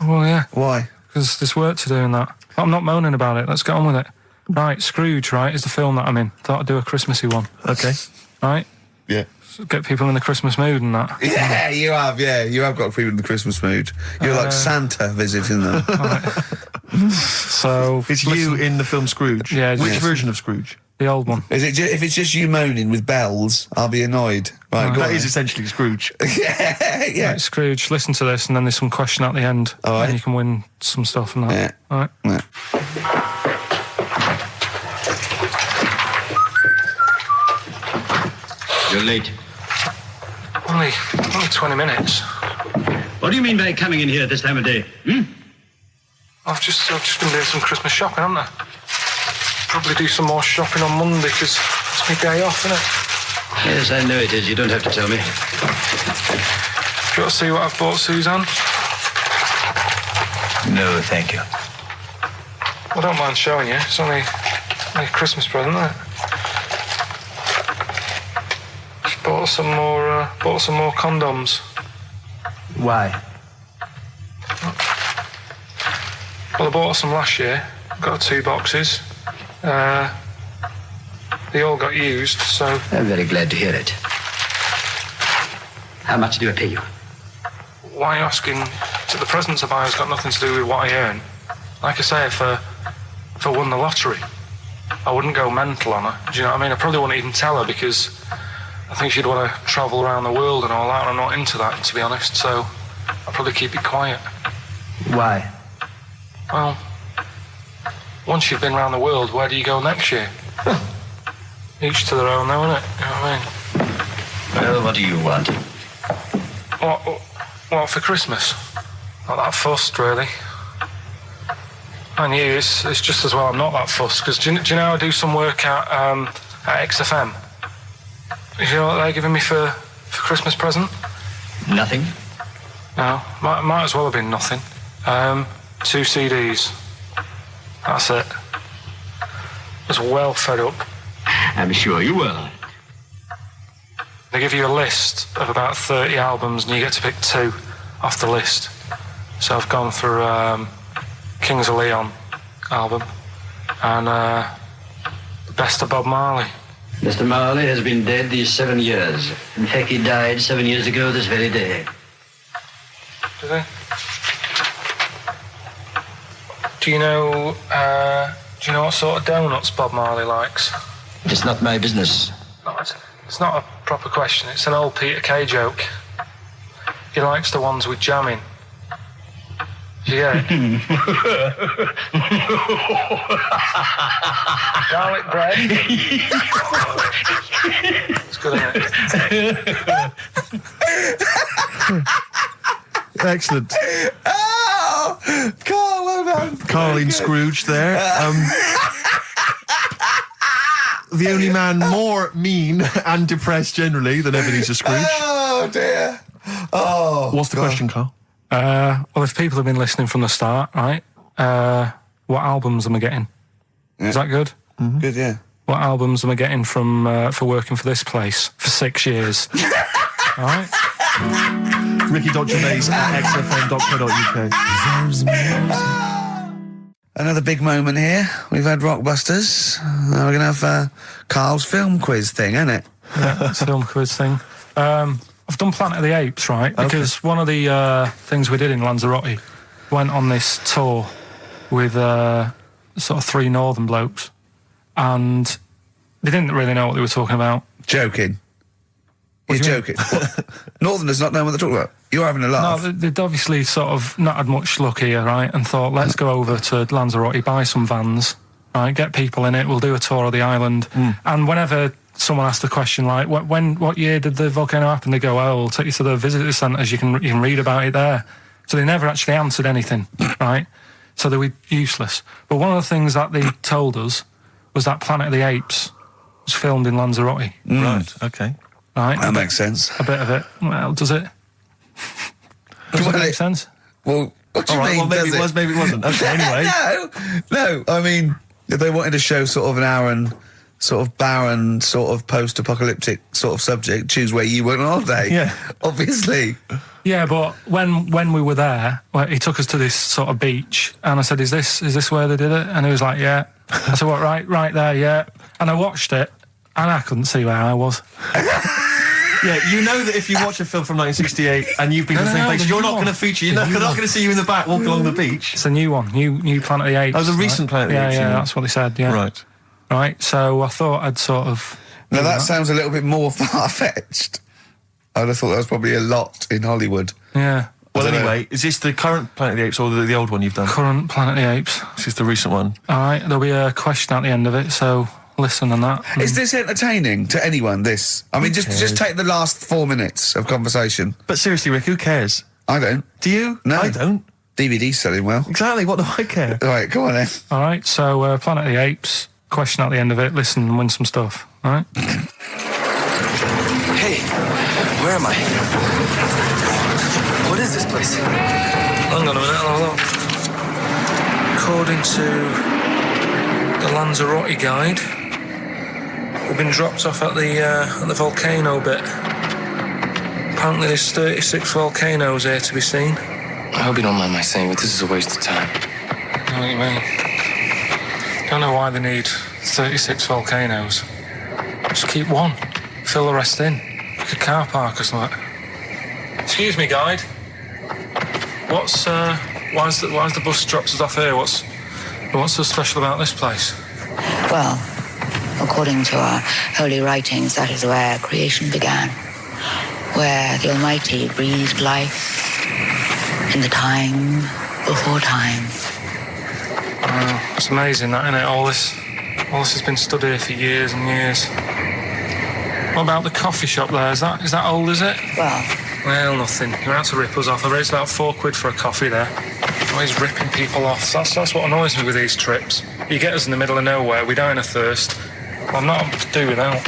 Well, yeah. Why? Because there's work to do in that. I'm not moaning about it. Let's get on with it. Right, Scrooge, right, is the film that I'm in. Thought I'd do a Christmassy one. Okay. Right? Yeah. So get people in the Christmas mood and that. Yeah, you have got people in the Christmas mood. You're like Santa visiting them. So... It's you in the film Scrooge. Yeah. Which version of Scrooge? The old one. Is it if it's just you moaning with bells, I'll be annoyed. Right, go That on is then. essentially Scrooge. yeah. Right, Scrooge, listen to this and then there's some question at the end. All right. And you can win some stuff and that. Yeah. All right. Yeah. You're late. Only 20 minutes. What do you mean by coming in here at this time of day? I've just been doing some Christmas shopping, haven't I? Probably do some more shopping on Monday because it's my day off, isn't it? Yes, I know it is. You don't have to tell me. Do you want to see what I've bought, Suzanne? No, thank you. I don't mind showing you. It's only a Christmas present, isn't it? Just bought some more condoms. Why? Well, I bought some last year. Got 2 boxes. They all got used, so... I'm very glad to hear it. How much do I pay you? Why are you asking? The presents I buy has got nothing to do with what I earn. Like I say, if I won the lottery, I wouldn't go mental on her. Do you know what I mean? I probably wouldn't even tell her because I think she'd want to travel around the world and all that, and I'm not into that, to be honest, so I'll probably keep it quiet. Why? Well, once you've been around the world, where do you go next year? Each to their own, though, innit? You know what I mean? Well, what do you want? What for Christmas? Not that fussed, really. And you, it's just as well I'm not that fussed, because do you know I do some work at XFM? Do you know what they're giving me for Christmas present? Nothing. No, might as well have been nothing. 2 CDs. That's it. I was well fed up. I'm sure you will. They give you a list of about 30 albums and you get to pick 2 off the list. So I've gone through Kings of Leon album and the best of Bob Marley. Mr. Marley has been dead these 7 years. In fact, he died 7 years ago this very day. Did he? Do you know what sort of donuts Bob Marley likes? It's not my business. No, it's not a proper question. It's an old Peter Kay joke. He likes the ones with jam in. Do you get it? Garlic bread. It's good, isn't it? Excellent. Oh, Carl, well done. Carl in Scrooge there. The only man more mean and depressed generally than Ebenezer Scrooge. Oh, dear. Oh. What's the question, Carl? Well, if people have been listening from the start, right, what albums am I getting? Yeah. Is that good? Mm-hmm. Good, yeah. What albums am I getting from for working for this place for 6 years? All right. Ricky.Gervais at xfm.co.uk. Another big moment here. We've had Rockbusters. Now we're going to have Carl's film quiz thing, isn't it? Yeah, it's a film quiz thing. I've done Planet of the Apes, right? Because one of the things we did in Lanzarote went on this tour with sort of 3 northern blokes, and they didn't really know what they were talking about. Joking. You're joking. Northerners not knowing what they're talking about. You're having a laugh. No, they'd obviously sort of not had much luck here, right? And thought, let's go over to Lanzarote, buy some vans, right? Get people in it. We'll do a tour of the island. And whenever someone asked the question, like, what year did the volcano happen? They go, oh, we'll take you to the visitor centres. You can read about it there. So they never actually answered anything, right? So they were useless. But one of the things that they told us was that Planet of the Apes was filmed in Lanzarote. Right, okay. Right? That makes sense. A bit of it. Well, does it? Does it make sense? Well, what do you mean? Well, maybe it was, maybe it wasn't. Okay, anyway. No. I mean, if they wanted to show sort of an barren, sort of post-apocalyptic sort of subject, choose where you went on holiday. Yeah. Obviously. Yeah, but when we were there, he took us to this sort of beach, and I said, "Is this where they did it?" And he was like, "Yeah." I said, "What? Right there, yeah." And I watched it, and I couldn't see where I was. Yeah, you know that if you watch a film from 1968 and you've been to the same place, you're not going to feature. You're not going to see you in the back walking along the beach. It's a new one, new Planet of the Apes. Oh, it was a recent Planet of the Apes. Yeah, that's what they said. Yeah. Right. So I thought I'd sort of. Now that sounds a little bit more far-fetched. I'd have thought that was probably a lot in Hollywood. Yeah. Well, anyway, is this the current Planet of the Apes or the old one you've done? Current Planet of the Apes. This is the recent one. All right, there'll be a question at the end of it, so listen on that. Is this entertaining to anyone, this? I mean, just take the last 4 minutes of conversation. But seriously, Rick, who cares? I don't. Do you? No. I don't. DVD's selling well. Exactly, what do I care? All right, go on then. All right, so Planet of the Apes, question at the end of it, listen and win some stuff, all right? Hey, where am I? What is this place? Hang on a minute, hold on. According to the Lanzarote guide, we've been dropped off at the volcano bit. Apparently there's 36 volcanoes here to be seen. I hope you don't mind my saying, but this is a waste of time. I know what you mean. Don't know why they need 36 volcanoes. Just keep one. Fill the rest in. Like a car park or something. Excuse me, guide. Why's the bus dropped us off here? What's so special about this place? Well, According to our holy writings, that is where creation began, where the Almighty breathed life in the time before time. It's amazing, that, isn't it? All this has been stood here for years and years. What about the coffee shop there? Is that old, is it? Well, nothing. You're out to rip us off. I raised about £4 for a coffee there. Always ripping people off. That's what annoys me with these trips. You get us in the middle of nowhere, we die in a thirst. Well, I'm not able to do without.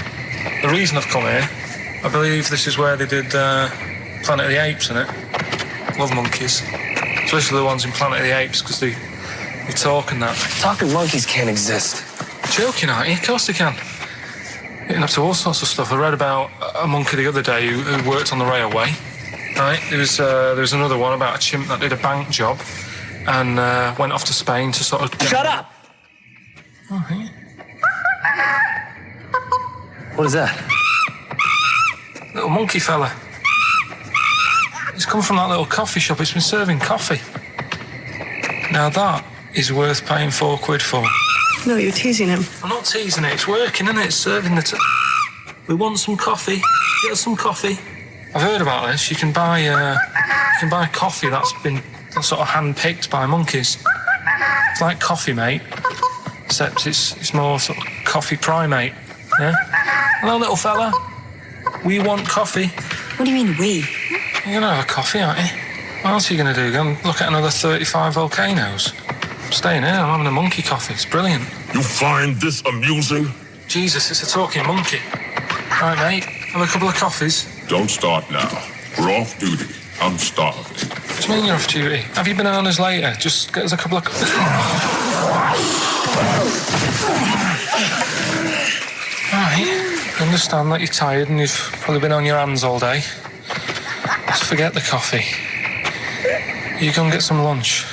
The reason I've come here, I believe this is where they did Planet of the Apes, innit? Love monkeys. Especially the ones in Planet of the Apes, because they talk and that. Talking monkeys can't exist. Joking, aren't you? Of course they can. Getting up to all sorts of stuff. I read about a monkey the other day who worked on the railway. Right? There was another one about a chimp that did a bank job and went off to Spain to sort of... Shut up! Oh, yeah. What is that? Little monkey fella. It's come from that little coffee shop. It's been serving coffee. Now that is worth paying £4 for. No, you're teasing him. I'm not teasing it. It's working, isn't it? It's serving the... We want some coffee. Get us some coffee. I've heard about this. You can buy coffee that's been sort of hand-picked by monkeys. It's like Coffee Mate, except it's more sort of coffee primate. Yeah? Hello, little fella. We want coffee. What do you mean, we? You're gonna have a coffee, aren't you? What else are you gonna do? Go and look at another 35 volcanoes? I'm staying here. I'm having a monkey coffee. It's brilliant. You find this amusing? Jesus, it's a talking monkey. Right, mate. Have a couple of coffees. Don't start now. We're off duty. I'm starving. What do you mean you're off duty? Have you bananas later? Just get us a couple of coffees. Right. I understand that you're tired and you've probably been on your hands all day. Just forget the coffee. You go and get some lunch.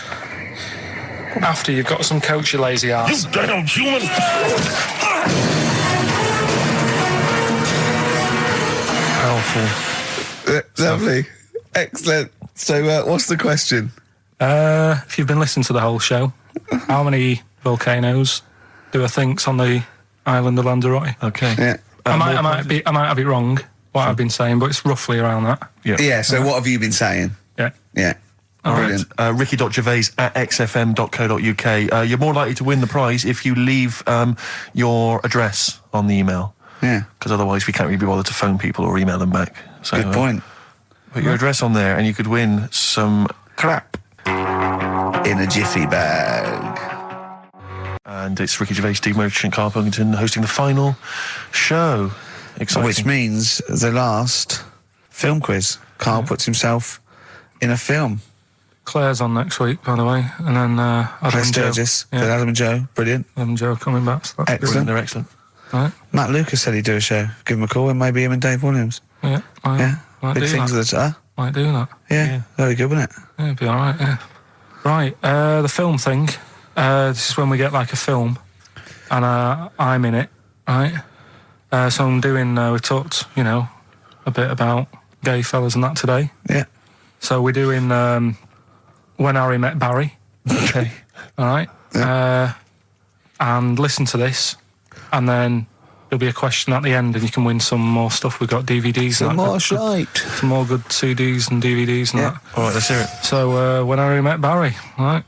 After you've got some coach, you lazy ass. You damn human! Powerful. Lovely. Excellent. So, what's the question? If you've been listening to the whole show, how many volcanoes do I think's on the island of Lanzarote? Okay. Yeah. I might have it wrong, what I've been saying, but it's roughly around that. Yeah, so what have you been saying? Yeah. Yeah. All Brilliant. right. Ricky.gervais@xfm.co.uk. You're more likely to win the prize if you leave your address on the email. Yeah. Because otherwise we can't really be bothered to phone people or email them back. So, Good point. Put your address on there and you could win some crap. In a jiffy bag. And it's Ricky Gervais, Steve Merchant, Karl Pilkington hosting the final show. Exciting. Which means the last film quiz. Karl puts himself in a film. Claire's on next week, by the way, and then Adam and Joe. Sturgis, Adam and Joe, brilliant. Adam and Joe coming back. So that's Excellent. They're excellent. Right. Matt Lucas said he'd do a show. Give him a call, and maybe him and Dave Williams. Yeah. Big things at the Might do that. Yeah, very good, wasn't it? Yeah, it'd be all right. Yeah. Right. The film thing. This is when we get like a film, and I'm in it. Right. So I'm doing. We talked, a bit about gay fellas and that today. Yeah. So we're doing When Harry Met Barry. Okay. All right. Yeah. And listen to this, and then there'll be a question at the end, and you can win some more stuff. We've got DVDs. Some more shite. Some more good CDs and DVDs and that. All right, let's hear it. So When Harry Met Barry. All right.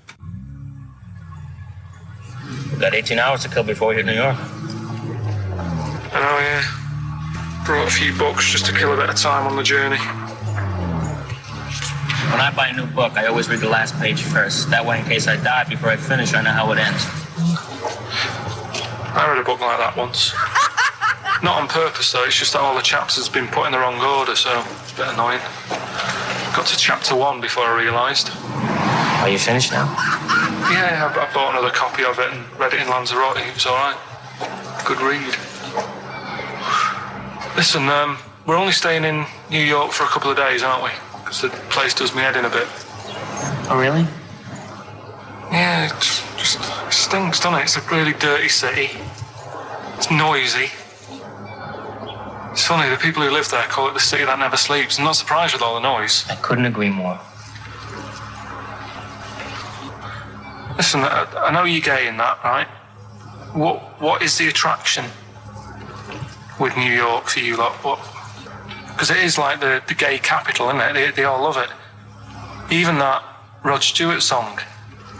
We've got 18 hours to kill before we hit New York. Oh, yeah. Brought a few books just to kill a bit of time on the journey. When I buy a new book, I always read the last page first. That way, in case I die before I finish, I know how it ends. I read a book like that once. Not on purpose, though. It's just that all the chapters have been put in the wrong order, so it's a bit annoying. Got to chapter 1 before I realised. Are you finished now? Yeah, I bought another copy of it and read it in Lanzarote. It was all right. Good read. Listen, we're only staying in New York for a couple of days, aren't we? Because the place does me head in a bit. Oh, really? Yeah, it stinks, doesn't it? It's a really dirty city. It's noisy. It's funny, the people who live there call it the city that never sleeps. I'm not surprised with all the noise. I couldn't agree more. Listen, I know you're gay in that, right? What is the attraction? with New York for you lot, but because it is like the gay capital, isn't it? They all love it. Even that Rod Stewart song,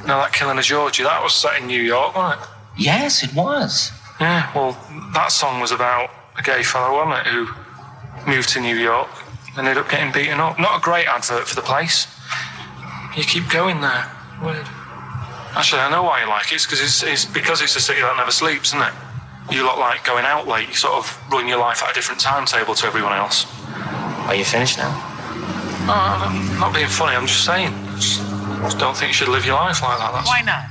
you know, that Killing of Georgie, that was set in New York, wasn't it? Yes, it was. Yeah, well, that song was about a gay fellow, wasn't it, who moved to New York and ended up getting beaten up. Not a great advert for the place. You keep going there. Weird. Actually, I know why you like it. It's because it's a city that never sleeps, isn't it? You lot like going out late. You sort of run your life at a different timetable to everyone else. Are you finished now? No, I'm not being funny. I'm just saying. Just don't think you should live your life like that. Why not?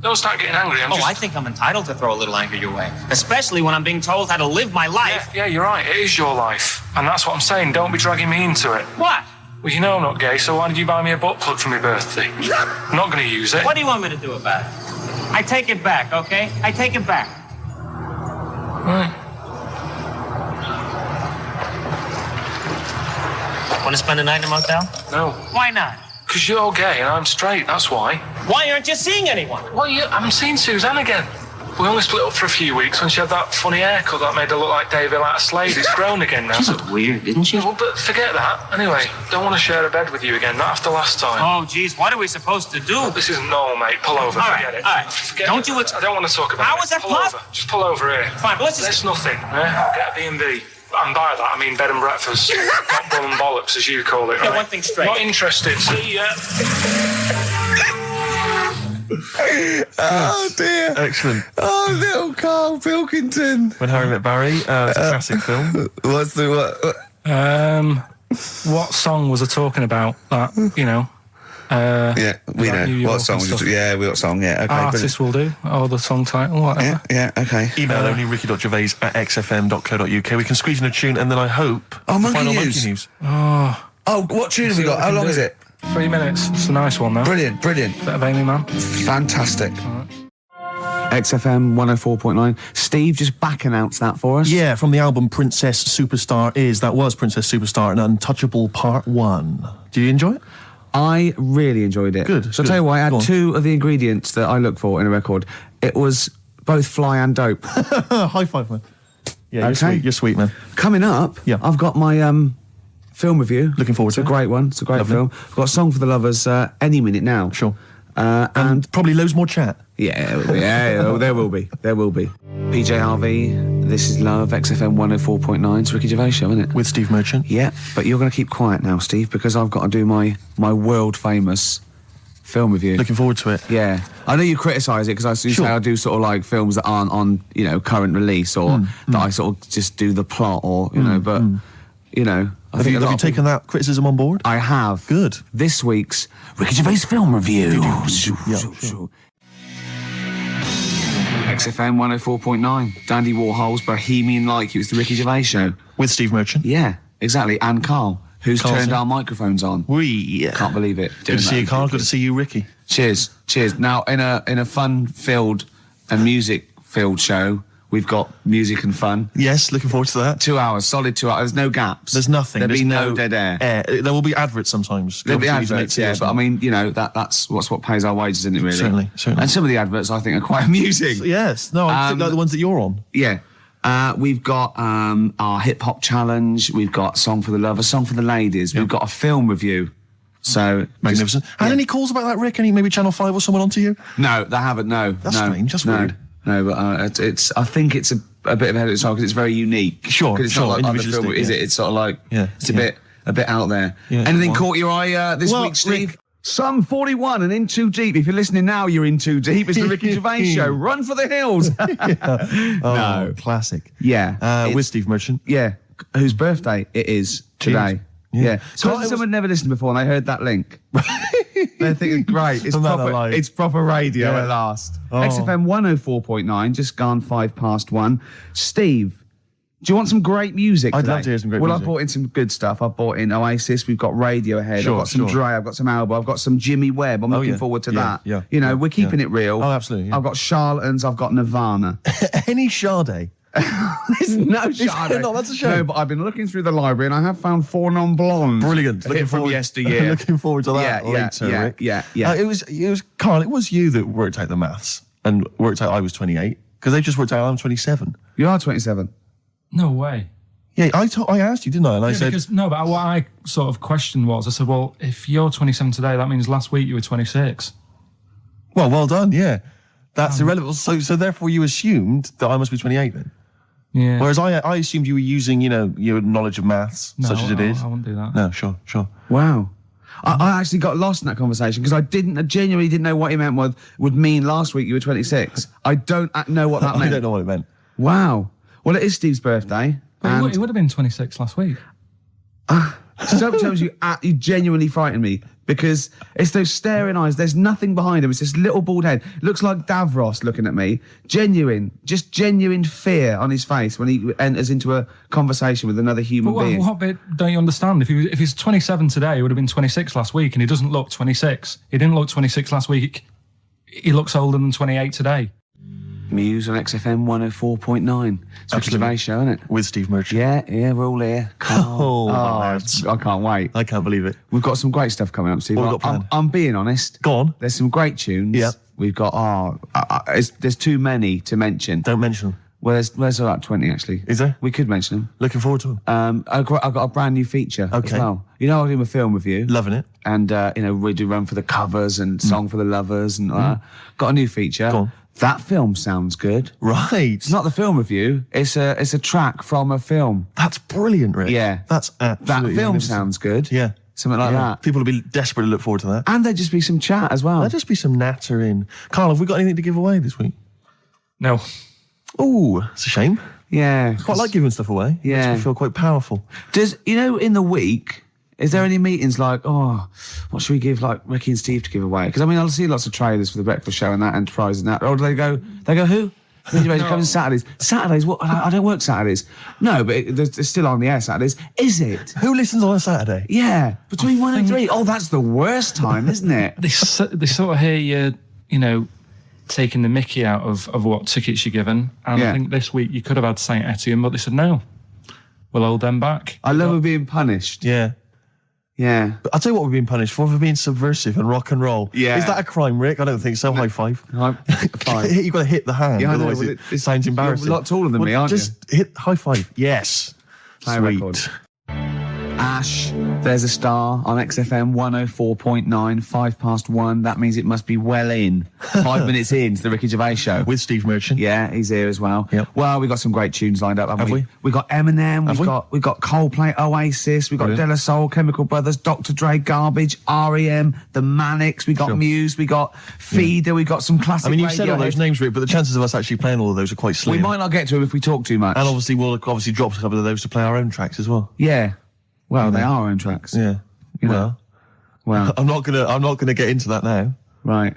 Don't start getting angry. I think I'm entitled to throw a little anger your way. Especially when I'm being told how to live my life. Yeah, you're right. It is your life. And that's what I'm saying. Don't be dragging me into it. What? Well, you know I'm not gay, so why did you buy me a butt plug for my birthday? I'm not going to use it. What do you want me to do about it? I take it back, okay? I take it back. Right. Want to spend the night in a motel? No. Why not? Because you're gay and I'm straight, that's why. Why aren't you seeing anyone? Well, I'm seeing Suzanne again. We only split up for a few weeks when she had that funny haircut that made her look like Dave Hill out of Slade. It's grown again now. She looked weird, didn't she? Well, but forget that. Anyway, don't want to share a bed with you again, not after last time. Oh, geez, what are we supposed to do? Well, this isn't normal, mate. Pull over, forget it. All right, Forget don't it. you... I don't want to talk about it. How is that possible? Just pull over here. Fine, but let's just... That's nothing, eh? Get a B&B. And by that, I mean bed and breakfast. Not bum and bollocks, as you call it. Get one thing straight. Not interested. See ya. Oh dear. Excellent. Oh, little Karl Pilkington. When Harry Met Barry. It's a classic film. What's the what? What song was I talking about? That, you know. Yeah, we know. What song was it? Yeah, what song? Yeah, okay. Artist will do. Or the song title, whatever. Yeah, okay. Email only ricky.gervais@xfm.co.uk. We can squeeze in a tune and then I hope the Monkey final News. Monkey News. Oh, what tune have we got? How long is it? 3 minutes. It's a nice one, though. Brilliant. Bit of Amy Man. Fantastic. XFM 104.9. Steve, just back announced that for us. Yeah, from the album Princess Superstar That was Princess Superstar, an Untouchable Part 1. Did you enjoy it? I really enjoyed it. Good. So I'll tell you what, I had two of the ingredients that I look for in a record. It was both fly and dope. High five, man. Yeah, okay. You're sweet, man. Coming up, I've got my film review. Looking forward to it. It's a great one. It's a great film. I've got a song for the lovers any minute now. Sure. And probably loads more chat. Yeah, there will be. There will be. PJ Harvey, This Is Love, XFM 104.9. It's Ricky Gervais show, isn't it? With Steve Merchant. Yeah, but you're going to keep quiet now, Steve, because I've got to do my world famous film review. Looking forward to it. Yeah. I know you criticise it because I say I do sort of like films that aren't on, current release or that I sort of just do the plot or, but, Have you taken that criticism on board? I have. Good. This week's Ricky Gervais film review. XFM 104.9. Dandy Warhol's Bohemian Like. It was the Ricky Gervais show. With Steve Merchant. Yeah, exactly. And Carl, who's Carl's turned in. our microphones on. Can't believe it. Good to see you, Carl. Good to see you, Ricky. Cheers. Now, in a fun-filled and music-filled show, we've got music and fun. Yes, looking forward to that. 2 hours, solid 2 hours. There's no gaps. There's nothing. There'll be no dead air. There will be adverts sometimes. There'll be adverts, yeah, but I mean, that's what pays our wages, isn't it, really? Certainly. And some of the adverts I think are quite amusing. Yes. No, I think like the ones that you're on. Yeah. We've got our hip-hop challenge. We've got Song for the Lover, Song for the Ladies. We've got a film review. So magnificent. Had any calls about that, Rick? Any maybe Channel 5 or someone onto you? No, they haven't, no. That's strange, that's weird. No, but I think it's a bit ahead of its time because it's very unique. Sure, because it's not like other film, is it? It's sort of like it's a bit out there. Yeah, Anything caught your eye this week, Steve? Some 41 and in too deep. If you're listening now, you're in too deep. It's the Ricky Gervais show. Run for the hills. No, classic. Yeah, with Steve Merchant. Yeah, whose birthday it is today. Yeah. So someone never listened before and they heard that link. They're thinking, great, it's proper radio at last. XFM 104.9, just gone 1:05. Steve, do you want some great music today? I'd love to hear some great music. Well, I brought in some good stuff. I've brought in Oasis, we've got Radiohead, I've got some Dre, I've got some Alba, I've got some Jimmy Webb. I'm looking forward to that. Yeah. We're keeping it real. Oh, absolutely. I've got Charlatans, I've got Nirvana. Any Sade? There's no Sade. No, that's a shame. No, but I've been looking through the library and I have found 4 non-blondes. Brilliant. Looking from yesteryear. Looking forward to that later, Rick. Yeah. It was Carl, it was you that worked out the maths and worked out I was 28 because they just worked out I'm 27. You are 27. No way. Yeah, I asked you, didn't I? And I said... But what I sort of questioned was, I said, well, if you're 27 today, that means last week you were 26. Well done, yeah. That's irrelevant. So therefore you assumed that I must be 28 then? Yeah. Whereas I assumed you were using, your knowledge of maths, such as it is. I wouldn't do that. No, sure. Wow. I actually got lost in that conversation because I genuinely didn't know what he meant would mean last week you were 26. I don't know what that meant. I don't know what it meant. Wow. Well, it is Steve's birthday. But he would have been 26 last week. Sometimes you genuinely frighten me because it's those staring eyes. There's nothing behind him. It's this little bald head. Looks like Davros looking at me. Genuine fear on his face when he enters into a conversation with another human being. What bit don't you understand? If he's 27 today, he would have been 26 last week, and he doesn't look 26. He didn't look 26 last week. He looks older than 28 today. Muse on XFM 104.9. It's a Gervais show, isn't it? With Steve Merchant. Yeah, we're all here. I can't wait. I can't believe it. We've got some great stuff coming up, Steve. I'm being honest. Go on. There's some great tunes. Yeah. We've got, there's too many to mention. Don't mention them. Well, there's about 20 actually. Is there? We could mention them. Looking forward to them. I've got a brand new feature as well. You know, I do a film with you. Loving it. And, we do Run for the Covers and Song for the Lovers and got a new feature. Go on. That film sounds good. Right. It's not the film review. It's a track from a film. That's brilliant, Rick. Yeah. That's absolutely That film magnificent. sounds good. Yeah. Something like that. People will be desperate to look forward to that. And there'd just be some chat as well. There'd just be some natter in. Carl, have we got anything to give away this week? No. Oh, it's a shame. Yeah. I quite like giving stuff away. Yeah. Makes me feel quite powerful. In the week, is there any meetings like, what should we give like Ricky and Steve to give away? Because I see lots of trailers for the breakfast show and that Enterprise and that. Or do they go who? Coming Saturdays. Saturdays? What? I don't work Saturdays. No, but it's still on the air Saturdays. Is it? Who listens on a Saturday? Yeah, between 1 and 3. Oh, that's the worst time, isn't it? They sort of hear you, taking the mickey out of what tickets you're given. And I think this week you could have had St. Etienne, but they said no. We'll hold them back. I love them being punished. Yeah. Yeah. But I'll tell you what we're being punished for being subversive and rock and roll. Yeah. Is that a crime, Rick? I don't think so. High five. High five. You've got to hit the hand. Yeah, otherwise it sounds embarrassing. You're a lot taller than me, aren't you? Just hit high five. Yes. Sweet. Ash, there's a star on XFM 104.9, 1:05. That means it must be well in. 5 minutes in to the Ricky Gervais show. With Steve Merchant. Yeah, he's here as well. Yep. Well, we've got some great tunes lined up, haven't we? We got Eminem, we've got Coldplay, Oasis, we've got De La Soul, Chemical Brothers, Dr. Dre, Garbage, R.E.M., The Manics, we got Muse, we got Feeder, we got some classic you've said all those names, Rick, but the chances of us actually playing all of those are quite slim. We might not get to them if we talk too much. And obviously we'll drop a couple of those to play our own tracks as well. Yeah. Well, they are our own tracks. Yeah. Well, I'm not gonna get into that now. Right.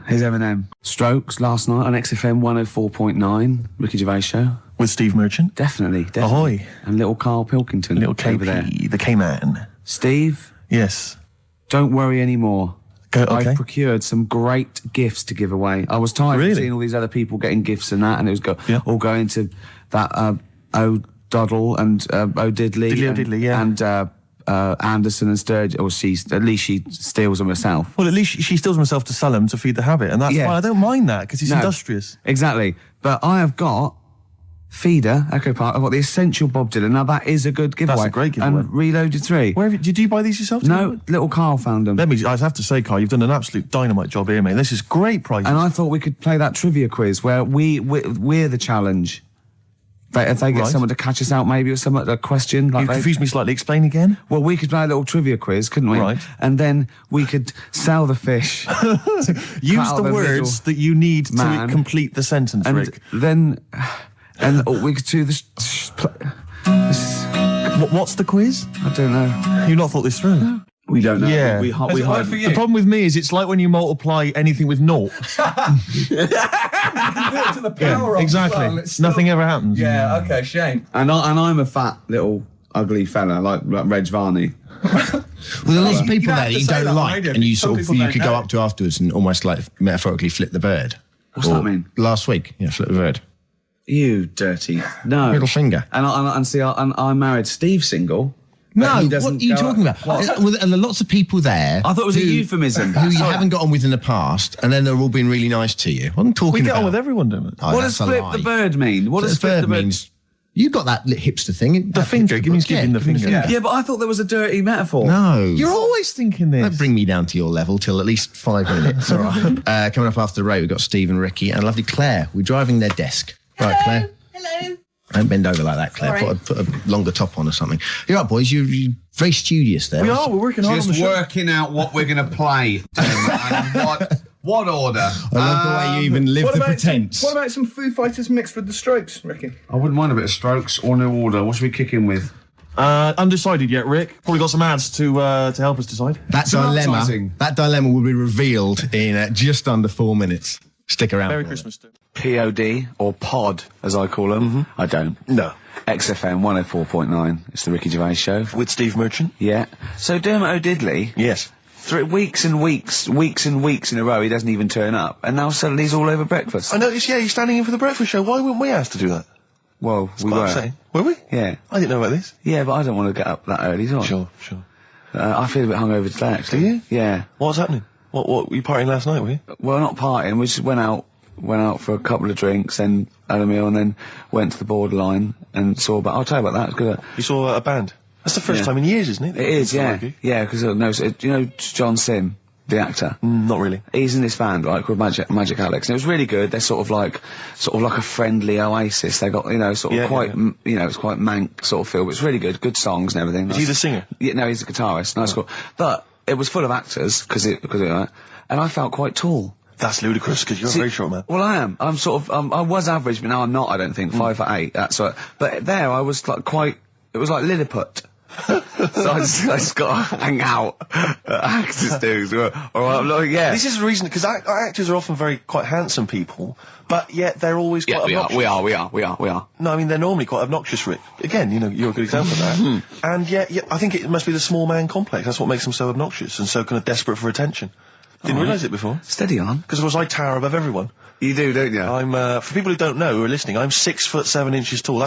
Here's Eminem. Strokes last night on XFM 104.9, Ricky Gervais show. With Steve Merchant. Definitely. Ahoy. And little Karl Pilkington. Little KP, over there. The K-Man. Steve. Yes. Don't worry anymore. Okay. I've procured some great gifts to give away. I was tired of seeing all these other people getting gifts and that, and it was all going to that O'Doddle and O'Diddley and Anderson and Sturgeon. Or at least she steals them herself. Well, at least she steals them herself to sell them to feed the habit, and that's fine. I don't mind that because he's industrious. Exactly. But I have got Feeder, Echo Park. I've got the Essential Bob Dylan. Now that is a good giveaway. That's a great giveaway. And Reloaded 3. Did you buy these yourself? No, little Carl found them. I have to say, Carl, you've done an absolute dynamite job here, mate. This is great prizes. And I thought we could play that trivia quiz where we're the challenge. If they get someone to catch us out, maybe, or someone a question. You confused me slightly. Explain again. Well, we could play a little trivia quiz, couldn't we? Right. And then we could sell the fish. Use the words that you need to complete the sentence, and Rick. Then, we could do this. What's the quiz? I don't know. You've not thought this through. No. We don't know. Yeah. We the problem with me is it's like when you multiply anything with naught. To the power exactly. Nothing ever happens. Yeah, okay, shame. And I'm a fat little ugly fella like Reg Varney. Well, there are lots of people there that you don't like, and you could go up to afterwards and almost like metaphorically flip the bird. What's that mean? Last week, flip the bird. You dirty no middle finger. And see, I married Steve single. No, But he what doesn't are you go talking out- about? What? Well, and there are lots of people there. I thought it was a euphemism. Who you Sorry. haven't got on with in the past, and then they're all being really nice to you. I'm talking We get about. on with everyone, don't we? Oh, What does that's a flip lie. the bird mean? What does flip the bird means? You got that hipster thing. The finger. It means giving the finger. Yeah, but I thought there was a dirty metaphor. No. You're always thinking this. Don't bring me down to your level till at least 5 minutes. All right. Coming up after the break, we've got Steve and Ricky and lovely Claire. We're driving their desk. Right, Claire? Hello. Don't bend over like that, Claire. Put a longer top on or something. You're right, boys. You're very studious there. We are. We're working hard on the Just show. working out what we're going to play. And what order. I love the way you even live the pretense. What about some Foo Fighters mixed with the Strokes, Ricky? I wouldn't mind a bit of Strokes or New Order. What should we kick in with? Undecided yet, Rick. Probably got some ads to help us decide. That dilemma will be revealed in just under 4 minutes. Stick around. Merry Christmas to POD, or POD, as I call them. I don't. No. XFM 104.9. It's the Ricky Gervais Show. With Steve Merchant. Yeah. So Dermot O'Diddley. Yes. 3 weeks and weeks in a row, he doesn't even turn up. And now suddenly he's all over breakfast. I noticed, yeah, he's standing in for the breakfast show. Why weren't we asked to do that? Well, we Quite were. upsetting. Were we? Yeah. I didn't know about this. Yeah, but I don't want to get up that early, do I? Sure. I feel a bit hungover today, actually. Do you? Yeah. What's happening? What were you partying last night, were you? Well, not partying. We just went out for a couple of drinks, and had a meal, and then went to the Borderline and saw about. I'll tell you about that. It's good. You saw a band? That's the first time in years, isn't it? It is, yeah. Yeah, because, you know John Sim, the actor? Not really. He's in this band, right, called Magic Alex, and it was really good. They're sort of like a friendly Oasis. They got, it's quite mank sort of feel, but it's really good. Good songs and everything. Is he the singer? Yeah, no, he's the guitarist. Nice, cool. But it was full of actors, because of that, and I felt quite tall. That's ludicrous, because you're a very short man. Well, I am. I'm sort of, I was average, but now I'm not, I don't think. 5'8", that's right. But there, I was like it was like Lilliput. So I just got to hang out at actors do. Yeah. This is the reason, because actors are often quite handsome people, but yet they're always quite obnoxious. We are. No, I mean, they're normally quite obnoxious, Rick. Again, you're a good example of that. And yet, I think it must be the small man complex. That's what makes them so obnoxious and so kind of desperate for attention. Didn't realise it before. Steady on. Because, of course, I tower above everyone. You do, don't you? I'm, for people who don't know, who are listening, I'm 6'7" tall.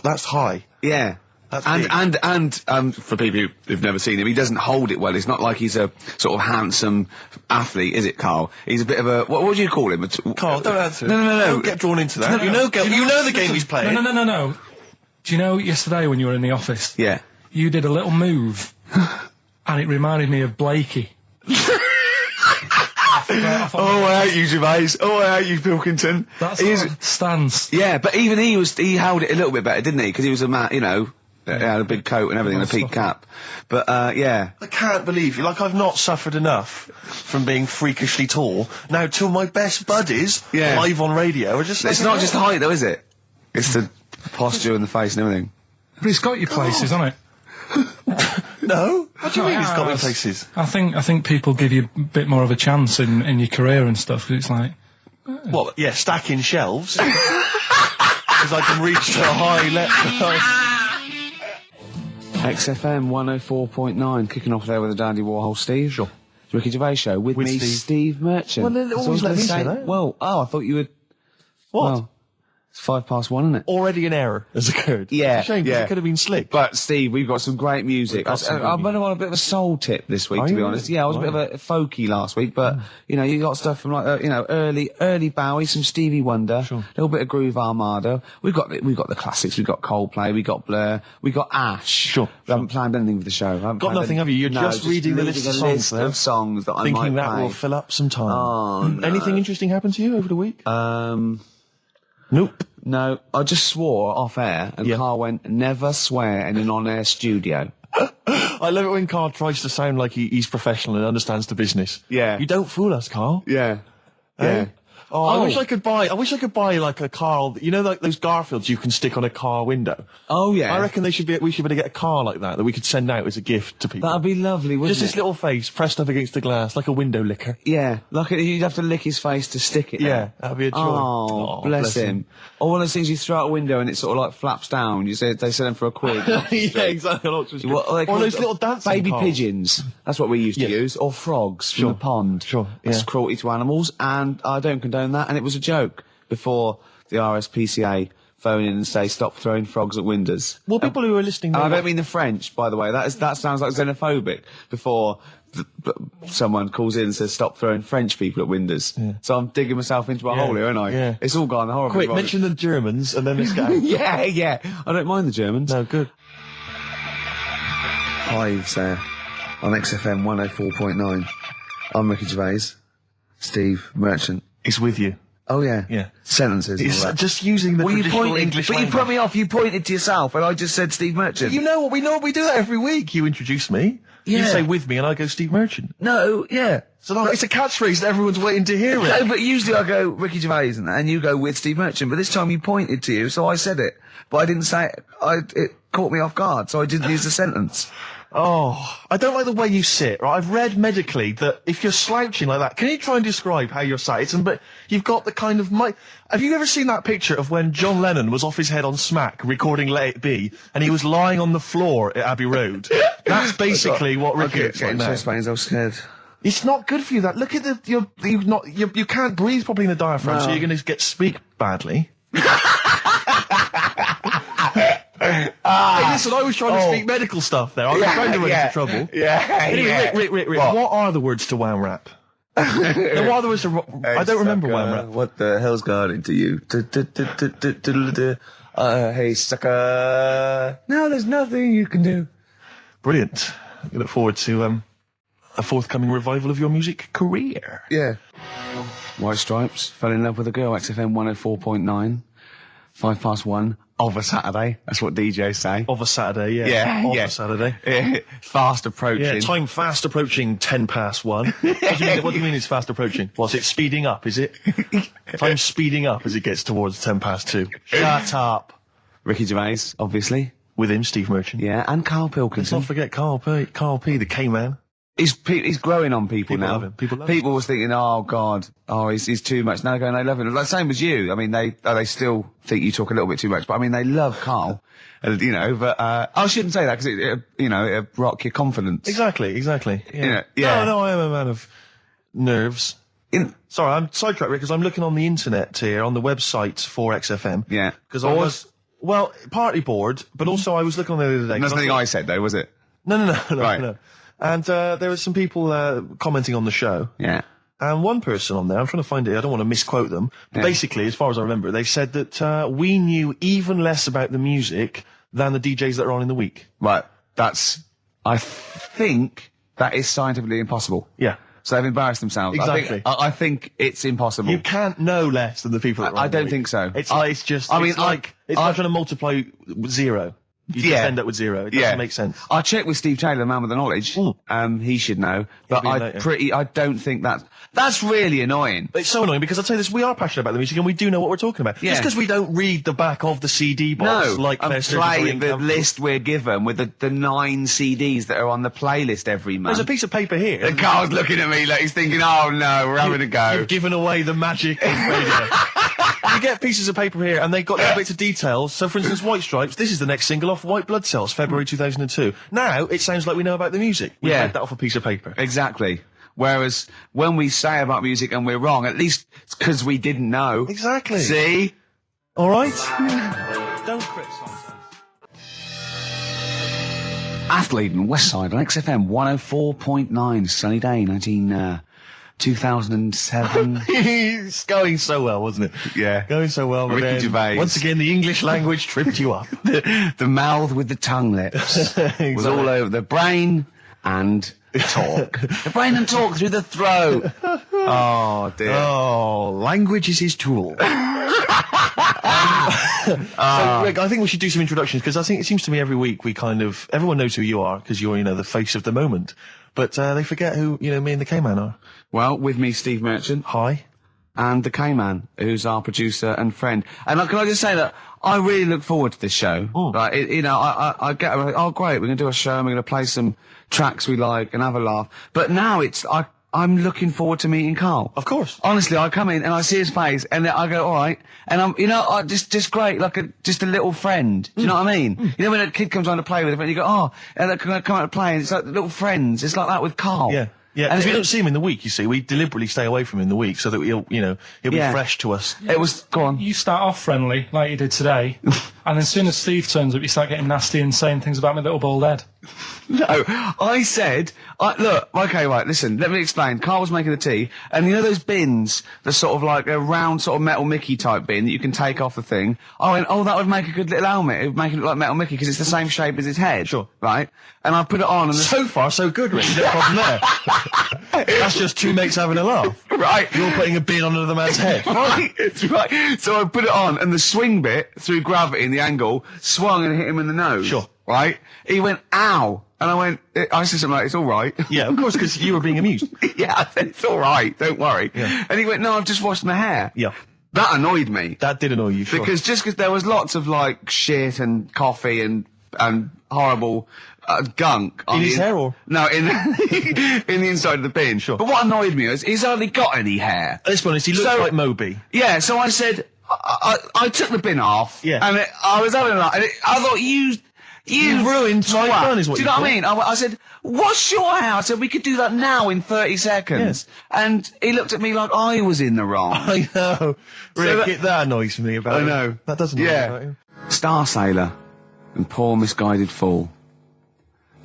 That's high. Yeah. And for people who've never seen him, he doesn't hold it well. It's not like he's a sort of handsome athlete, is it, Carl? He's a bit of a, what would you call him? Carl, don't answer. No. Don't get drawn into that. You know the game he's playing. No. Do you know yesterday when you were in the office? Yeah. You did a little move, and it reminded me of Blakey. I hate you, Gervais. I hate you, Pilkington. That's his stance. Yeah, but even he held it a little bit better, didn't he? Because he was a man, he had a big coat and everything, and a peak cap. But, yeah. I can't believe you. Like, I've not suffered enough from being freakishly tall. Now, two of my best buddies, live on radio, are just... It's not just height, though, is it? It's the posture and the face and everything. But it's got your places, hasn't it? No? What do you mean it's got your places? I think people give you a bit more of a chance in your career and stuff, 'cause it's like... What, yeah, stacking shelves? Because I can reach to a high level. XFM 104.9, kicking off there with the Dandy Warhol Steve. Sure. Ricky Gervais Show with me, Steve Merchant. Well, then always let me say that. Well, I thought you would... What? Well, it's 1:05, isn't it? Already an error has occurred. Yeah, it's a shame, because it could have been slick. But, Steve, we've got some great music. I've been on a bit of a soul tip this week, to be honest. Yeah, I was a bit of a folky last week, but, you got stuff from, like, early Bowie, some Stevie Wonder, a little bit of Groove Armada. We've got the classics. We've got Coldplay, we've got Blur, we've got Ash. Sure. We haven't planned anything for the show. Got nothing, have you? You're just reading the list of songs that I might thinking that play. will fill up some time. Oh, no. Anything interesting happen to you over the week? Nope. No, I just swore off air, and Carl went, never swear in an on-air studio. I love it when Carl tries to sound like he's professional and understands the business. Yeah. You don't fool us, Carl. Yeah. Yeah. Oh, I wish I could buy like a Carl, like those Garfields you can stick on a car window. Oh yeah. I reckon we should be able to get a car like that we could send out as a gift to people. That'd be lovely, wouldn't Just this little face pressed up against the glass, like a window licker. Yeah. Like you'd have to lick his face to stick it there. Yeah, that'd be a joy. Oh, bless him. Or one of those things you throw out a window and it sort of like flaps down. They sell them for a quid. Yeah, exactly. Or those little dancing baby cars. pigeons. That's what we used to use. Or frogs from the pond. Sure. That's cruelty to animals, and I don't condone that, and it was a joke before the RSPCA phone in and say, stop throwing frogs at windows. Well, people who are listening... And I don't mean the French, by the way. That sounds like xenophobic before someone calls in and says, stop throwing French people at windows. Yeah. So I'm digging myself into a hole here, aren't I? Yeah. It's all gone horribly Quick, wrong. mention the Germans and then let's go. Yeah. I don't mind the Germans. No, good. Hives there on XFM 104.9. I'm Ricky Gervais. Steve Merchant. It's with you. Oh, yeah. Yeah. Sentences. It's just using the traditional English language. But you put me off. You pointed to yourself, and I just said Steve Merchant. You know what? We do that every week. You introduce me. Yeah. You say with me, and I go Steve Merchant. No, yeah. So it's a catchphrase that everyone's waiting to hear it. No, but usually I go Ricky Gervais, and you go with Steve Merchant. But this time you pointed to you, so I said it. But I didn't say it. It caught me off guard, so I didn't use the sentence. Oh, I don't like the way you sit, right? I've read medically that if you're slouching like that, can you try and describe how you're sat? But you've got the kind of have you ever seen that picture of when John Lennon was off his head on Smack recording Let It Be and he was lying on the floor at Abbey Road? That's basically what Ricky looks like now. I was scared. It's not good for you, that. Look at you can't breathe properly in the diaphragm, so you're going to speak badly. Hey, listen, I was trying to speak medical stuff there. I was trying to run into trouble. Anyway, Rick, what are the words to Wham Rap? What are the words to... I don't remember Wham Rap. What the hell's got into you? Hey, sucker. No, there's nothing you can do. Brilliant. We look forward to a forthcoming revival of your music career. Yeah. White Stripes, fell in love with a girl, XFM 104.9, 1:05 of a Saturday. That's what DJs say. Of a Saturday, yeah. Yeah, Of a Saturday. Fast approaching. Yeah, time fast approaching 1:10. What do you mean it's fast approaching? What's it speeding up, is it? Time speeding up as it gets towards 2:10. Shut up. Ricky Gervais, obviously. With him, Steve Merchant. Yeah, and Karl Pilkington. Let's not forget Karl P, the K-man. He's growing on people now. Love him. People love him. People was thinking, oh God, he's too much. Now they're going, they love him. Like same as you. I mean, they still think you talk a little bit too much, but I mean, they love Karl. But I shouldn't say that because it'll rock your confidence. Exactly. Yeah. No, I am a man of nerves. Sorry, I'm sidetracked because I'm looking on the internet here on the website for XFM. Yeah. Because I was partly bored, but also I was looking on the other day. That's nothing I said though, was it? No. Right. No. And there were some people commenting on the show. Yeah. And one person on there, I'm trying to find it, I don't want to misquote them, but basically, as far as I remember, they said that we knew even less about the music than the DJs that are on in the week. Right. I think that is scientifically impossible. Yeah. So they've embarrassed themselves. Exactly. I think it's impossible. You can't know less than the people that are on I don't think so. It's like trying to multiply with zero. You just end up with zero. It doesn't make sense. I checked with Steve Taylor, the man with the knowledge. He should know. But I don't think that's really annoying. It's so annoying because I'll tell you this, we are passionate about the music and we do know what we're talking about. Yeah. Just because we don't read the back of the CD box and play the list we're given with the 9 CDs that are on the playlist every month. There's a piece of paper here. The Carl's looking at me like he's thinking, oh no, we're having a go. You've given away the magic of radio. You get pieces of paper here and they've got little bits of details. So for instance, White Stripes, this is the next single off White Blood Cells, February 2002. Now, it sounds like we know about the music. We read that off a piece of paper. Exactly. Whereas, when we say about music and we're wrong, at least it's because we didn't know. Exactly. See? Alright? Don't criticise us. Athlete and Westside on XFM 104.9, sunny day, 2007. It's going so well, wasn't it? Yeah. Going so well. Ricky Gervais. Once again, the English language tripped you up. The mouth with the tongue lips exactly. was all over the brain and talk. The brain and talk through the throat. Oh, dear. Oh, language is his tool. So, Rick, I think we should do some introductions because I think it seems to me every week everyone knows who you are because you're, the face of the moment. But they forget who, me and the K-Man are. Well, with me, Steve Merchant. Hi. And the K-Man, who's our producer and friend. And can I just say that I really look forward to this show. Like, I get, oh great, we're going to do a show and we're going to play some tracks we like and have a laugh. But now I'm looking forward to meeting Karl. Of course. Honestly, I come in and I see his face and I go, all right. And I'm, just great, like just a little friend. Do you know what I mean? You know when a kid comes on to play with a friend, you go, oh, and can I come out to play? And it's like little friends. It's like that with Karl. Yeah. Yeah, because we don't see him in the week, you see. We deliberately stay away from him in the week so that he'll be fresh to us. It was, go on. You start off friendly, like you did today, and as soon as Steve turns up, you start getting nasty and saying things about my little bald head. No, I said, look, okay, right, listen, let me explain. Carl was making the tea, and you know those bins, the sort of like a round sort of Metal Mickey type bin that you can take off the thing? I went, oh, that would make a good little helmet. It would make it look like Metal Mickey because it's the same shape as his head. Sure. Right? And I put it on and... So far, so good, Rick. No problem there. That's just two mates having a laugh. Right. You're putting a bin on another man's head. Right, it's right. So I put it on, and the swing bit, through gravity and the angle, swung and hit him in the nose. Sure. Right? He went, ow. And I went, I said something like, it's all right. Yeah, of course, because you were being amused. Yeah, I said, it's all right, don't worry. Yeah. And he went, no, I've just washed my hair. Yeah. That annoyed me. That did annoy you, sure. Because there was lots of, like, shit and coffee and horrible gunk. In his hair, or? No, in in the inside of the bin. Sure. But what annoyed me was, he's hardly got any hair. Let's be honest, he looks like Moby. Yeah, so I said, I took the bin off. Yeah. And I was having a laugh, and I thought, You ruined my fun, is what do you know what I mean? I said, wash your hair. I said, we could do that now in 30 seconds. Yeah. And he looked at me like I was in the wrong. I know. Rick, that annoys me about I know. That doesn't annoy me about him. Star Sailor and Poor Misguided Fool.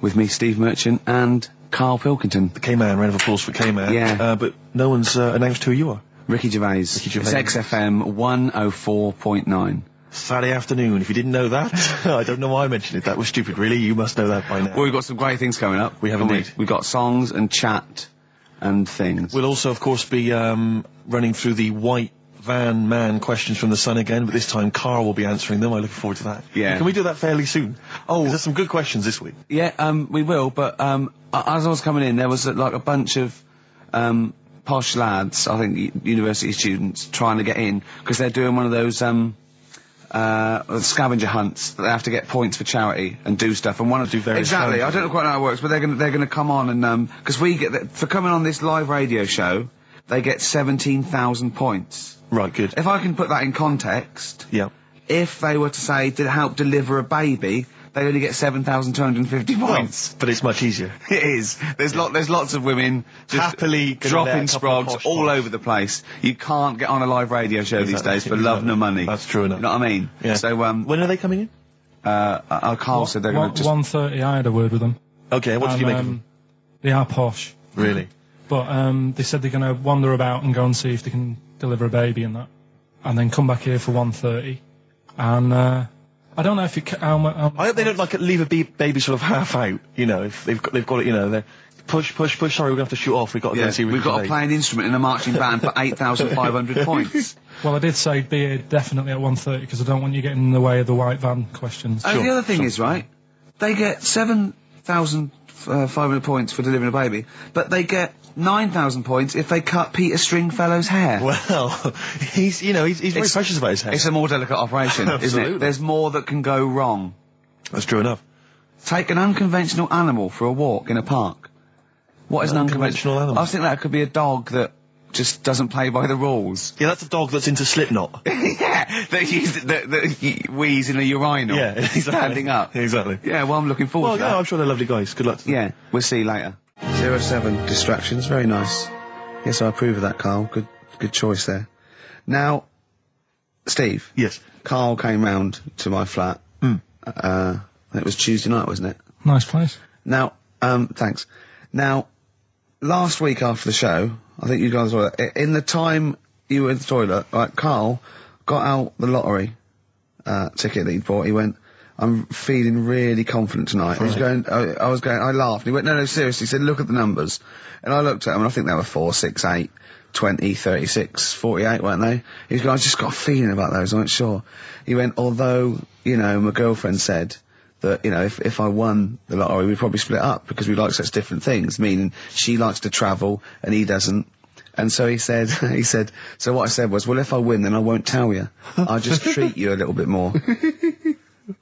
With me, Steve Merchant, and Karl Pilkington. The K-Man, round of applause for K-Man. Yeah. But no one's announced who you are. Ricky Gervais. It's XFM 104.9. Saturday afternoon. If you didn't know that, I don't know why I mentioned it. That was stupid, really. You must know that by now. Well, we've got some great things coming up. We have indeed. We've got songs and chat and things. We'll also, of course, be running through the white van man questions from the Sun again, but this time Karl will be answering them. I look forward to that. Yeah. Can we do that fairly soon? Oh, there's some good questions this week. Yeah, we will, but as I was coming in, there was like a bunch of posh lads, I think university students, trying to get in, because they're doing one of those scavenger hunts that they have to get points for charity and do stuff, and one of exactly. I don't know quite how it works, but they're gonna come on and because we get for coming on this live radio show, they get 17,000 points. Right, good. If I can put that in context, yeah. If they were to say to help deliver a baby, they only get 7,250 points. Well, but it's much easier. It is. There's lots of women just happily dropping sprogs all over the place. You can't get on a live radio show these days for love nor money. That's true enough. You know what I mean? Yeah. So when are they coming in? Karl said they're going to just 1:30. I had a word with them. Okay, what did you make of them? They are posh. Really? But they said they're going to wander about and go and see if they can deliver a baby and that, and then come back here for 1:30. And I don't know if it. I hope they don't leave a baby sort of half out. You know, if they've got it. You know, they're push. Sorry, we're gonna have to shoot off. We've got to go see. We've got to play an instrument in a marching band for 8,500 points. Well, I did say be here definitely at 1:30 because I don't want you getting in the way of the white van questions. And the other thing is, right? They get 7,500 points for delivering a baby, but they get 9,000 points if they cut Peter Stringfellow's hair. Well, he's very precious about his hair. It's a more delicate operation, isn't it? There's more that can go wrong. That's true enough. Take an unconventional animal for a walk in a park. What is an unconventional animal? I think that could be a dog that just doesn't play by the rules. Yeah, that's a dog that's into Slipknot. Yeah, that wheeze in a urinal. Yeah, exactly. Standing up. Exactly. Yeah, well, I'm looking forward to that. Well, yeah, I'm sure they're lovely guys. Good luck to them. Yeah, we'll see you later. 07 distractions, very nice. Yes, I approve of that, Karl. Good choice there. Now, Steve. Yes. Karl came round to my flat. It was Tuesday night, wasn't it? Nice place. Now, thanks. Now, last week after the show, I think you guys were in the time you were in the toilet. Right, Karl got out the lottery ticket that he'd bought. He went, I'm feeling really confident tonight. Right. He was going, I laughed. He went, no, seriously. He said, look at the numbers. And I looked at them, and I think they were 4, 6, 8, 20, 36, 48, weren't they? He was going, I just got a feeling about those. I went, sure. He went, although, you know, my girlfriend said that, you know, if I won the lottery, we'd probably split up because we like such different things, meaning she likes to travel and he doesn't. And so he said, so what I said was, well, if I win, then I won't tell you. I'll just treat you a little bit more.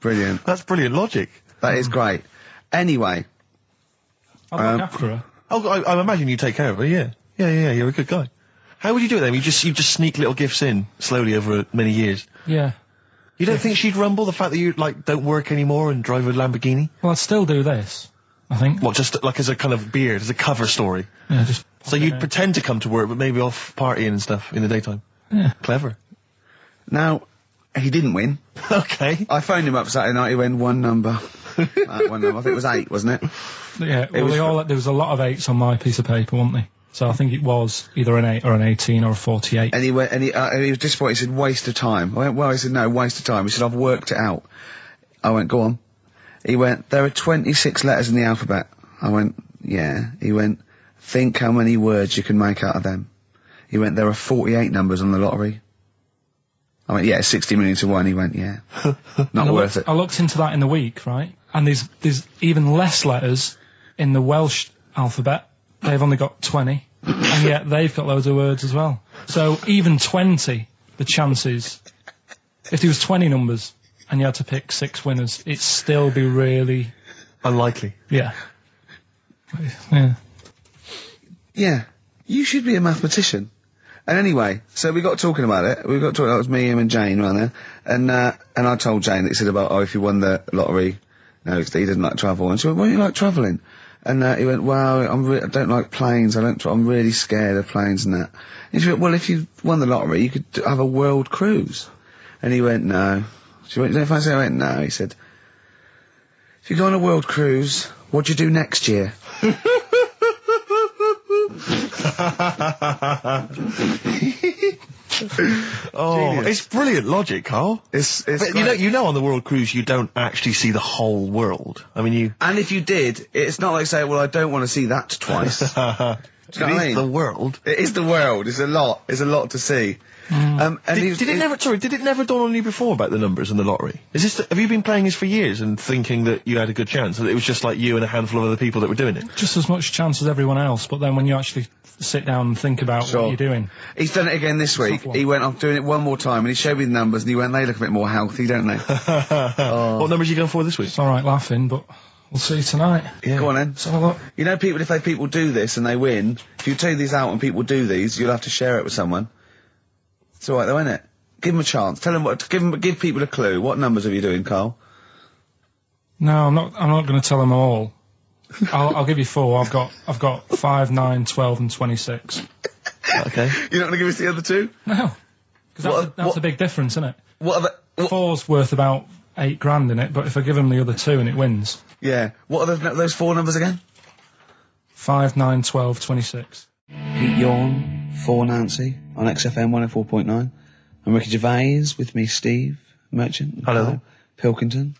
Brilliant. That's brilliant logic. That is great. Anyway. I'll look after her. Oh, I imagine you take care of her, yeah. Yeah, you're a good guy. How would you do it then? You just sneak little gifts in slowly over many years? Yeah. You don't think she'd rumble the fact that you, don't work anymore and drive a Lamborghini? Well, I'd still do this. I think. What, just like as a kind of beard, as a cover story? Yeah, just... So you'd pretend to come to work, but maybe off partying and stuff in the daytime? Yeah. Clever. Now, he didn't win. Okay. I phoned him up Saturday night, he went one number. One number. I think it was 8, wasn't it? Yeah, well, there was a lot of 8s on my piece of paper, wasn't there? So I think it was either an 8 or an 18 or a 48. And he went, and he was disappointed. He said, waste of time. I went, well, he said, no, waste of time. He said, I've worked it out. I went, go on. He went, there are 26 letters in the alphabet. I went, yeah. He went, think how many words you can make out of them. He went, there are 48 numbers on the lottery. I went, yeah, 60 million to 1. He went, yeah. Not worth it. I looked into that in the week, right? And there's even less letters in the Welsh alphabet. They've only got 20. And yet they've got loads of words as well. So even 20, the chances, if there was 20 numbers and you had to pick 6 winners, it'd still be really... unlikely. Yeah. Yeah. Yeah. You should be a mathematician. And anyway, so we got talking about it. We got talking, that was me, him and Jane around there. And I told Jane that he said about, if you won the lottery, no, he didn't like travel. And she went, why do you like travelling? And he went, well, I don't like planes. I'm really scared of planes and that. And she went, well, if you won the lottery, you could have a world cruise. And he went, no. She went, don't fancy? I went, no. He said, if you go on a world cruise, what do you do next year? Oh, it's brilliant logic, Carl. But you know on the world cruise you don't actually see the whole world. I mean, and if you did, it's not like saying, well, I don't want to see that twice. Do you know what I mean? The world. It is the world. It's a lot. It's a lot to see. And did it never dawn on you before about the numbers in the lottery? Have you been playing this for years and thinking that you had a good chance, that it was just like you and a handful of other people that were doing it? Just as much chance as everyone else, but then when you actually sit down and think about what you're doing. He's done it again this week. He went, I'm doing it one more time, and he showed me the numbers, and he went, they look a bit more healthy, don't they? What numbers are you going for this week? It's alright laughing, but we'll see tonight. Yeah. Go on then. So look. You know, if people do this and they win, if you take these out and people do these, you'll have to share it with someone. It's alright though, isn't it? Give them a chance. Tell them give people a clue. What numbers are you doing, Carl? No, I'm not going to tell them all. I'll give you 4. I've got 5, 9, 12 and 26. Okay. You're not going to give us the other 2? No. Because that's a big difference, isn't it? What are the... 4's worth about 8 grand in it, but if I give them the other 2 and it wins. Yeah. What are those 4 numbers again? 5, 9, 12, 26. Pete Yawn, for Nancy, on XFM 104.9. I'm Ricky Gervais, with me Steve Merchant. Hello. Karl Pilkington.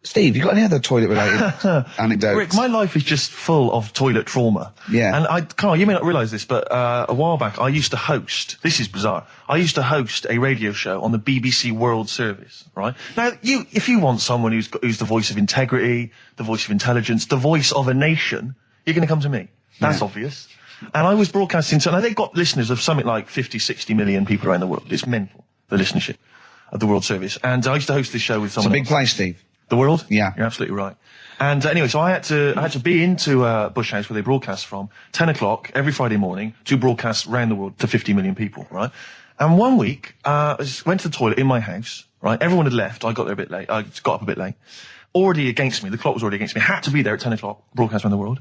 Steve, you got any other toilet-related anecdotes? Rick, my life is just full of toilet trauma. Yeah. And Carl, you may not realise this, but a while back I used to host, this is bizarre, I used to host a radio show on the BBC World Service, right? Now, if you want someone who's the voice of integrity, the voice of intelligence, the voice of a nation, you're going to come to me. That's obvious. And I was broadcasting, and they've got listeners of something like 50, 60 million people around the world. It's mental, the listenership of the World Service. And I used to host this show with someone else. It's a big place, Steve. The World? Yeah. You're absolutely right. And anyway, so I had to be into Bush House where they broadcast from 10 o'clock every Friday morning to broadcast around the world to 50 million people, right? And one week, I went to the toilet in my house, right? Everyone had left. I got there a bit late. I got up a bit late. Already against me. The clock was already against me. Had to be there at 10 o'clock, broadcast around the world.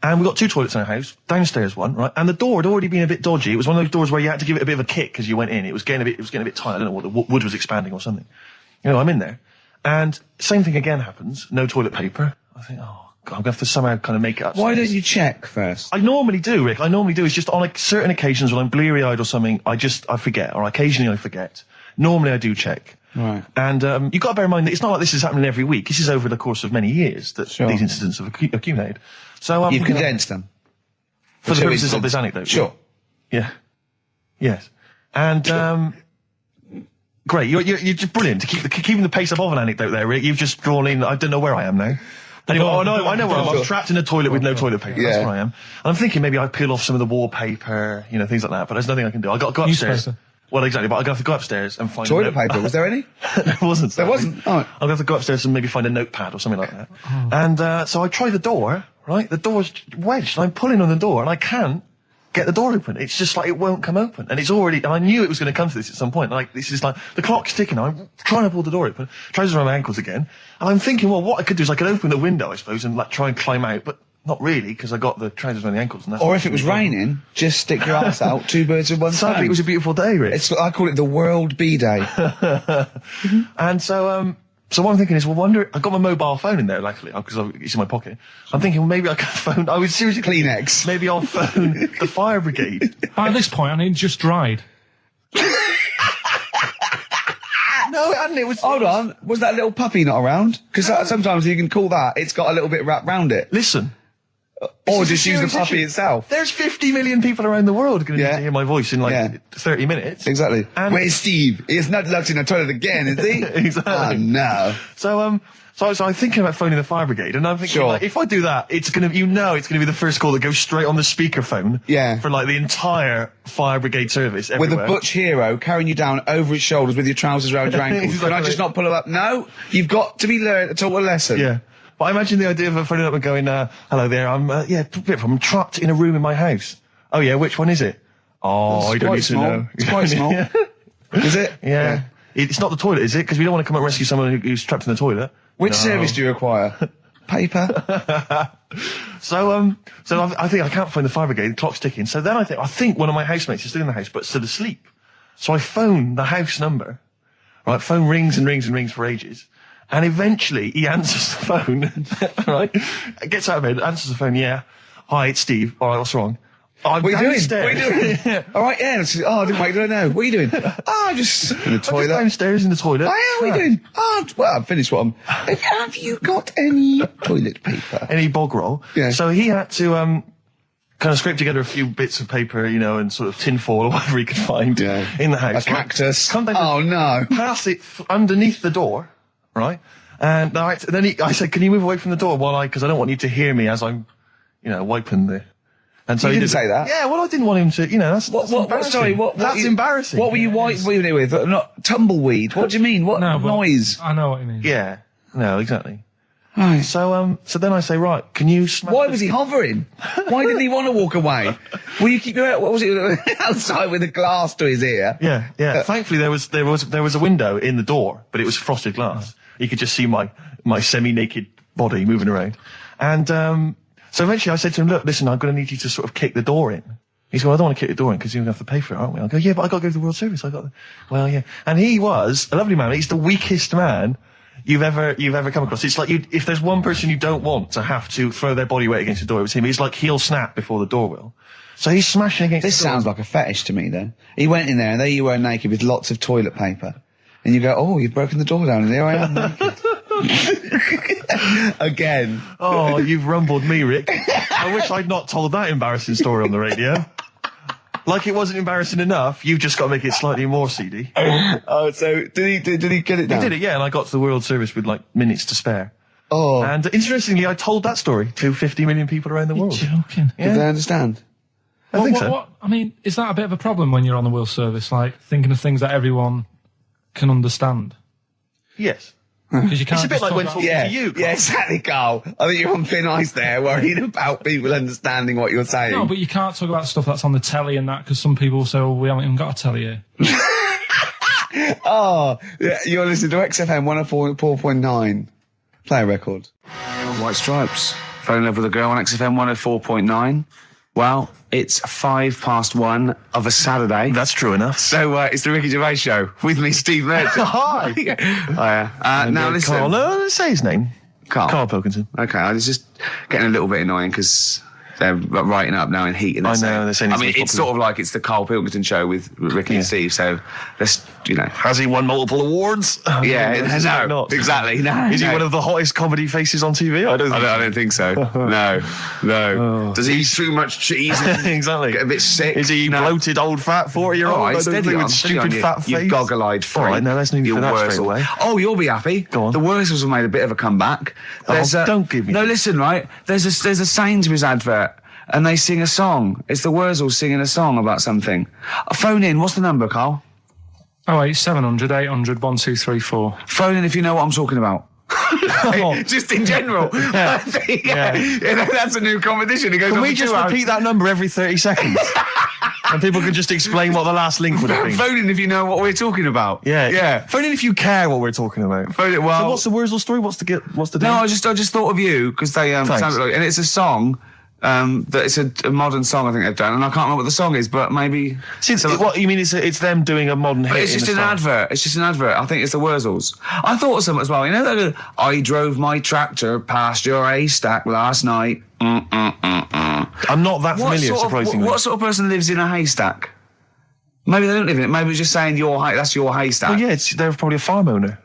And we got 2 toilets in our house, downstairs one, right? And the door had already been a bit dodgy. It was one of those doors where you had to give it a bit of a kick as you went in. It was getting a bit tight. I don't know what, the wood was expanding or something. You know, I'm in there. And same thing again happens. No toilet paper. I think, oh, God, I'm going to have to somehow kind of make it up. Why don't you check first? I normally do, Rick. I normally do. It's just on like certain occasions when I'm bleary-eyed or something, I forget, or occasionally I forget. Normally I do check. Right. And you've got to bear in mind that it's not like this is happening every week. This is over the course of many years that these incidents have accumulated. So you've condensed them. For the purposes of this anecdote. Sure. Yeah. Yes. And great. You're just brilliant to keeping the pace up of an anecdote there, Rick. You've just drawn in. I don't know where I am now. Anyway, I know where I am. I'm trapped in a toilet with no toilet paper. Yeah. That's where I am. And I'm thinking maybe I peel off some of the wallpaper, you know, things like that. But there's nothing I can do. I got to go upstairs. Newspaper. Well, exactly. But I have to go upstairs and find toilet paper. Was there any? There wasn't. There wasn't. Oh. I'll have to go upstairs and maybe find a notepad or something like that. Oh. And so I try the door. Right, the door's wedged. And I'm pulling on the door, and I can't get the door open. It's just like it won't come open. And it's already, and I knew it was going to come to this at some point. Like, this is like, the clock's ticking. I'm trying to pull the door open, trousers around my ankles again. And I'm thinking, well, what I could do is I could open the window, I suppose, and like try and climb out. But not really, because I got the trousers around the ankles. And that's or if it was raining, just stick your ass out, 2 birds with one stone. Sadly, it was a beautiful day, Rich. I call it the World Bee Day. And so what I'm thinking is, well, I got my mobile phone in there, luckily, because it's in my pocket. I'm thinking, well, maybe I can phone, I was seriously... Kleenex. Maybe I'll phone the fire brigade. By this point, I mean, just dried. No, it hadn't, it was... Hold on, was that little puppy not around? Because sometimes you can call that, it's got a little bit wrapped round it. Listen. Or just use the puppy itself. There's 50 million people around the world going to need to hear my voice in like 30 minutes. Exactly. And where's Steve? He's not locked in the toilet again, is he? Exactly. Oh, no. So I'm thinking about phoning the fire brigade, and I'm thinking, like, if I do that, it's gonna be the first call that goes straight on the speakerphone. Yeah. For like the entire fire brigade service everywhere. With a butch hero carrying you down over his shoulders with your trousers around your ankles. Exactly. Can I just not pull him up? No, you've got to be taught a lesson. Yeah. But I imagine the idea of phoning up and going, hello there, I'm trapped in a room in my house. Oh yeah, which one is it? Oh, I don't need to know. It's quite small. Is it? Yeah. It's not the toilet, is it? Because we don't want to come and rescue someone who's trapped in the toilet. Which service do you require? Paper? So I think I can't find the fire brigade, the clock's ticking. So then I think one of my housemates is still in the house, but still asleep. So I phone the house number. Right, phone rings and rings and rings for ages. And eventually he answers the phone, right? Gets out of bed, answers the phone, yeah. Hi, it's Steve. All right, what's wrong? I'm what are you downstairs. doing? What are you doing? All right, yeah. I didn't wait, don't know. What are you doing? I'm just in the toilet. I'm just downstairs in the toilet. Oh, yeah, what are you doing? Well, I've finished what I'm... Have you got any toilet paper? Any bog roll? Yeah. So he had to, kind of scrape together a few bits of paper, and sort of tinfoil or whatever he could find in the house. A cactus. Come down, oh, no. Pass it underneath the door, right? And then I said, can you move away from the door because I don't want you to hear me as I'm, wiping the... And so you didn't say that? Yeah, well, I didn't want him to, that's embarrassing. Sorry, that's embarrassing. What were you wiping it with? Not tumbleweed. What do you mean? What noise? I know what you mean. Yeah. No, exactly. Right. So then I say, right, can you smash... Why was he hovering? Why didn't he want to walk away? Will you keep your... What was it? Outside with a glass to his ear? Yeah. Thankfully, there was a window in the door, but it was frosted glass. You could just see my semi-naked body moving around. And, so eventually I said to him, look, listen, I'm going to need you to sort of kick the door in. He said, well, I don't want to kick the door in because you're going to have to pay for it, aren't we? I go, yeah, but I got to go to the World Service. Well, yeah. And he was a lovely man. He's the weakest man you've ever come across. It's like if there's one person you don't want to have to throw their body weight against the door, it was him. He's like, he'll snap before the door will. So he's smashing against the door. This sounds like a fetish to me then. He went in there and there you were naked with lots of toilet paper. And you go, oh, you've broken the door down and there I am naked. Again. Oh, you've rumbled me, Rick. I wish I'd not told that embarrassing story on the radio. Like it wasn't embarrassing enough, you've just got to make it slightly more seedy. Oh, so did he get it down? He did it, yeah, and I got to the World Service with minutes to spare. Oh. And interestingly, I told that story to 50 million people around the world. You're joking. Yeah. Did they understand? I think so. I mean, is that a bit of a problem when you're on the World Service, like thinking of things that everyone can understand? Yes. Because you can't. It's a bit like when talking to you, Carl. Yeah, exactly, Carl. I think you're on thin ice there, worrying about people understanding what you're saying. No, but you can't talk about stuff that's on the telly and that, because some people say, well, we haven't even got a telly here. Oh, yeah, you're listening to XFM 104.9. Play a record. White Stripes. Fell in love with a girl on XFM 104.9. Well, it's 1:05 of a Saturday. That's true enough. So it's the Ricky Gervais Show with me, Steve Merchant. Hi. Hiya. Now listen. Carl, let's say his name. Karl Pilkington. Okay, I was just getting a little bit annoying because they're writing up now in heat. And I know, they're saying it's sort of like it's the Karl Pilkington Show with Ricky and Steve, so let's, Has he won multiple awards? Yeah, no, not. Exactly. No, Is he one of the hottest comedy faces on TV? I don't think so. No. Oh. Does he eat too much cheese? Exactly. Get a bit sick? Is he bloated, old, fat 40-year-old? All right, steady on, with stupid fat face. You goggle-eyed freak. All right, now let's move for that straight away. Oh, you'll be happy. Go on. The Wurzels have made a bit of a comeback. Don't give me. No, listen, right? There's a Sainsbury's advert. And they sing a song. It's the Wurzels singing a song about something. Phone in. What's the number, Carl? 08700 800 1234. Phone in if you know what I'm talking about. Just in general. That's a new competition. It goes Can on we for just 2 hours. repeat that number every 30 seconds? And people can just explain what the last link would have been. Phone in if you know what we're talking about. Yeah. Phone in if you care what we're talking about. Phone in, well, so what's the Wurzel story? What's the No, I just thought of you because they sounded like, and it's a song. That it's a modern song I think they've done, and I can't remember what the song is, but maybe. See, what you mean? It's them doing a modern hit. But it's just an advert. It's just an advert. I think it's the Wurzels. I thought of something as well. You know that I drove my tractor past your haystack last night. I'm not that familiar, surprisingly. What sort of person lives in a haystack? Maybe they don't live in it. Maybe it's just saying that's your haystack. Well, yeah, they're probably a farm owner.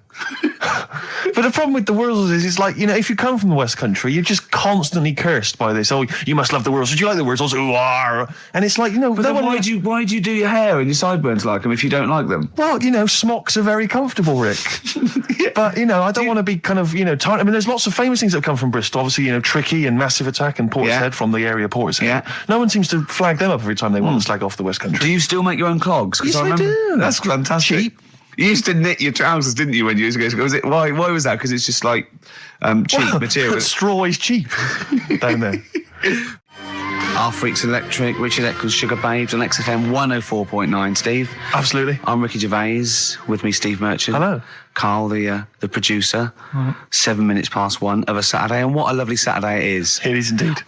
But the problem with the Wurzels is, it's like, if you come from the West Country, you're just constantly cursed by this. Oh, you must love the Wurzels. Do you like the Wurzels? Ooh, ah. And it's like, But then why do you do your hair and your sideburns like them if you don't like them? Well, smocks are very comfortable, Rick. But, I don't want to be kind of, tight. I mean, there's lots of famous things that have come from Bristol. Obviously, Tricky and Massive Attack and Portishead from the area Portishead. Yeah. No one seems to flag them up every time they want to slag off the West Country. Do you still make your own clogs? Yes, I do. That's fantastic. Cheap. You used to knit your trousers, didn't you, when you used to go? Was it why was that? Because it's just like cheap material. Straw is cheap down there. Our Freaks Electric, Richard Eccles, Sugar Babes on XFM 104.9. Steve. Absolutely. I'm Ricky Gervais. With me, Steve Merchant. Hello. Carl, the producer. 7 minutes past 1 of a Saturday, and what a lovely Saturday it is. It is indeed.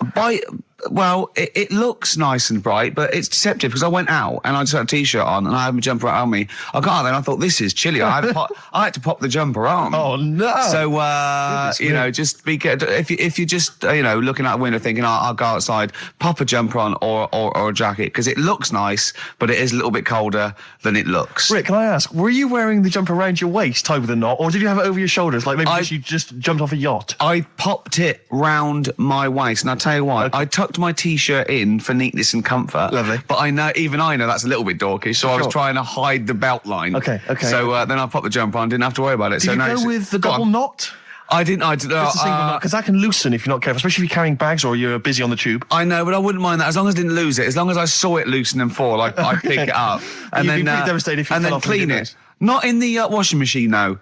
Well, it looks nice and bright, but it's deceptive because I went out and I just had a t-shirt on and I had my jumper on me. I got out there and I thought, this is chilly. I had to pop the jumper on. Oh no! So just be if you're just looking out the window thinking I'll go outside, pop a jumper on or a jacket because it looks nice, but it is a little bit colder than it looks. Rick, can I ask, were you wearing the jumper around your waist, tied with a knot, or did you have it over your shoulders, like maybe you just jumped off a yacht? I popped it round my waist, and I'll tell you what, I tucked my t-shirt in for neatness and comfort. Lovely. But I know that's a little bit dorkish, so I was trying to hide the belt line. Okay. So then I popped the jumper on, didn't have to worry about it. Did you go with the double knot? I didn't. Just a single knot, because that can loosen if you're not careful, especially if you're carrying bags or you're busy on the tube. I know, but I wouldn't mind that as long as I didn't lose it. As long as I saw it loosen and fall, I'd pick it up and You'd be pretty devastated if you fell off and clean didn't. it. Not in the washing machine, though.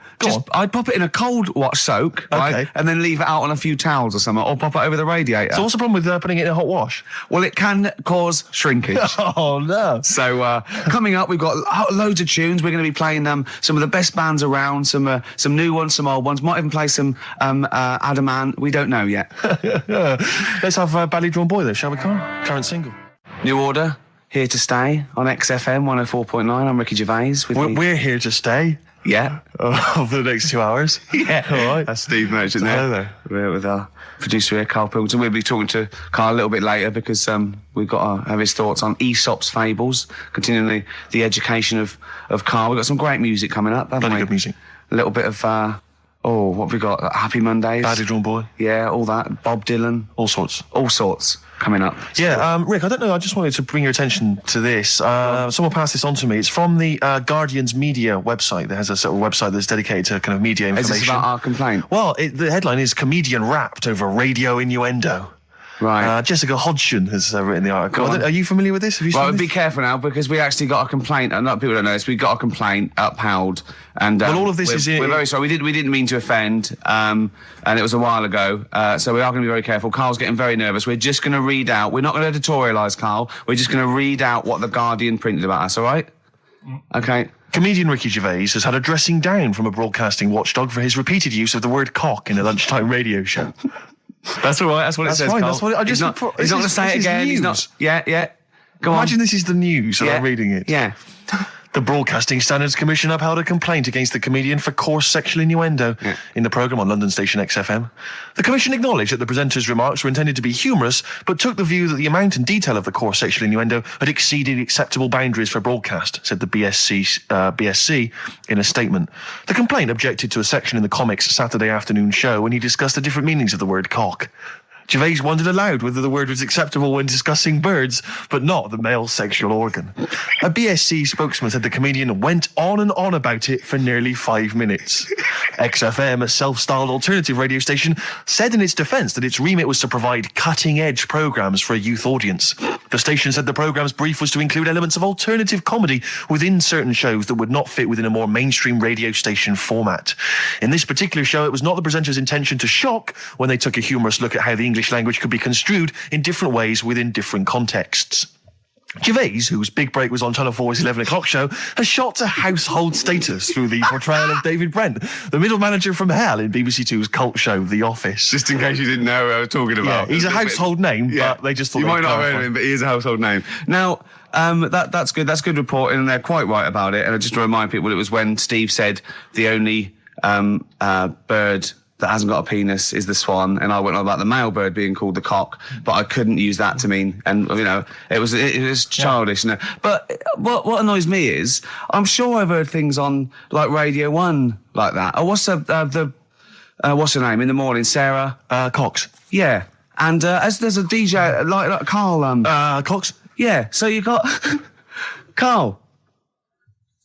I'd pop it in a cold soak, right? And then leave it out on a few towels or something, or pop it over the radiator. So what's the problem with putting it in a hot wash? Well, it can cause shrinkage. Oh, no. So coming up, we've got loads of tunes. We're going to be playing some of the best bands around, some new ones, some old ones. Might even play some Adaman. We don't know yet. Let's have Badly Drawn Boy, though, shall we, Carl? Current single. New Order. Here to stay on XFM 104.9. I'm Ricky Gervais. We're here to stay. Yeah. For the next 2 hours. Yeah. All right. That's Steve Merchant there. Hello there. We're with our producer here, Karl Pilkington. We'll be talking to Karl a little bit later because we've got to have his thoughts on Aesop's fables, continuing the education of Karl. We've got some great music coming up, haven't we? Very good music. A little bit of, what have we got? Happy Mondays. Badly Drawn Boy. Yeah, all that. Bob Dylan. All sorts coming up. Yeah, Rick, I don't know, I just wanted to bring your attention to this. Someone passed this on to me. It's from the Guardian's media website. There has a sort of website that's dedicated to kind of media information. Is this about our complaint? Well, the headline is Comedian Rapped Over Radio Innuendo. Right. Jessica Hodgson has written the article. Are you familiar with this? Have you seen this? Be careful now because we actually got a complaint. A lot of people don't know this. We got a complaint upheld, and all of this we're very sorry. We didn't mean to offend, and it was a while ago. So we are going to be very careful. Carl's getting very nervous. We're just going to read out. We're not going to editorialise, Carl. We're just going to read out what the Guardian printed about us. All right? Okay. Comedian Ricky Gervais has had a dressing down from a broadcasting watchdog for his repeated use of the word cock in a lunchtime radio show. That's all right. That's what it says. Fine. Carl. That's what he's not going to say it again. He's not. Yeah. Go on. Imagine this is the news and I'm reading it. Yeah. The Broadcasting Standards Commission upheld a complaint against the comedian for coarse sexual innuendo in the programme on London station XFM. The Commission acknowledged that the presenter's remarks were intended to be humorous, but took the view that the amount and detail of the coarse sexual innuendo had exceeded acceptable boundaries for broadcast, said the BSC in a statement. The complaint objected to a section in the Comics Saturday afternoon show when he discussed the different meanings of the word cock. Gervais wondered aloud whether the word was acceptable when discussing birds, but not the male sexual organ. A BSC spokesman said the comedian went on and on about it for nearly 5 minutes. XFM, a self-styled alternative radio station, said in its defence that its remit was to provide cutting-edge programmes for a youth audience. The station said the programme's brief was to include elements of alternative comedy within certain shows that would not fit within a more mainstream radio station format. In this particular show, it was not the presenter's intention to shock when they took a humorous look at how the English language could be construed in different ways within different contexts. Gervais, whose big break was on Channel 4's 11 o'clock show, has shot to household status through the portrayal of David Brent, the middle manager from hell in BBC Two's cult show The Office. Just in case you didn't know what I was talking about. Yeah, he's a household name, but they just thought... You might not have heard of him, but he is a household name. Now, that's good. That's good reporting, and they're quite right about it. And just to remind people, it was when Steve said the only bird that hasn't got a penis is the swan, and I went on about the male bird being called the cock, but I couldn't use that to mean, and it was childish. Yeah. But what annoys me is, I'm sure I've heard things on like Radio 1 like that. Oh, what's what's her name in the morning? Sarah Cox. Yeah, and as there's a DJ like Karl Cox. Yeah, so you got Karl.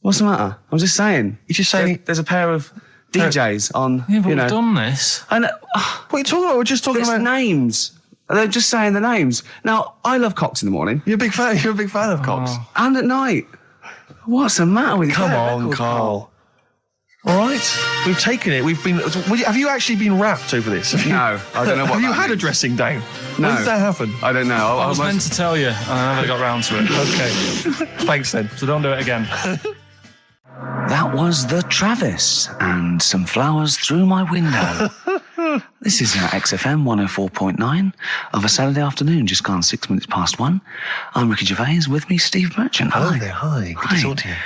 What's the matter? I'm just saying. You're just saying there's a pair of DJs on, yeah, but we've done this. And what are you talking about? We're just talking about names. They're just saying the names. Now, I love Cox in the morning. You're a big fan of Cox. And at night. What's the matter with you? Come on, Karl. All right, we've taken it. We've been. Have you actually been rapped over this? No, I don't know what. Have you that had means. a dressing down? No. When did that happen? I don't know. I was meant to tell you, and I never got round to it. Okay, thanks then. So don't do it again. That was the Travis and some flowers through my window. This is XFM 104.9 of a Saturday afternoon, just gone 6 minutes past 1. I'm Ricky Gervais, with me Steve Merchant. Hello there, hi. Good to talk to you.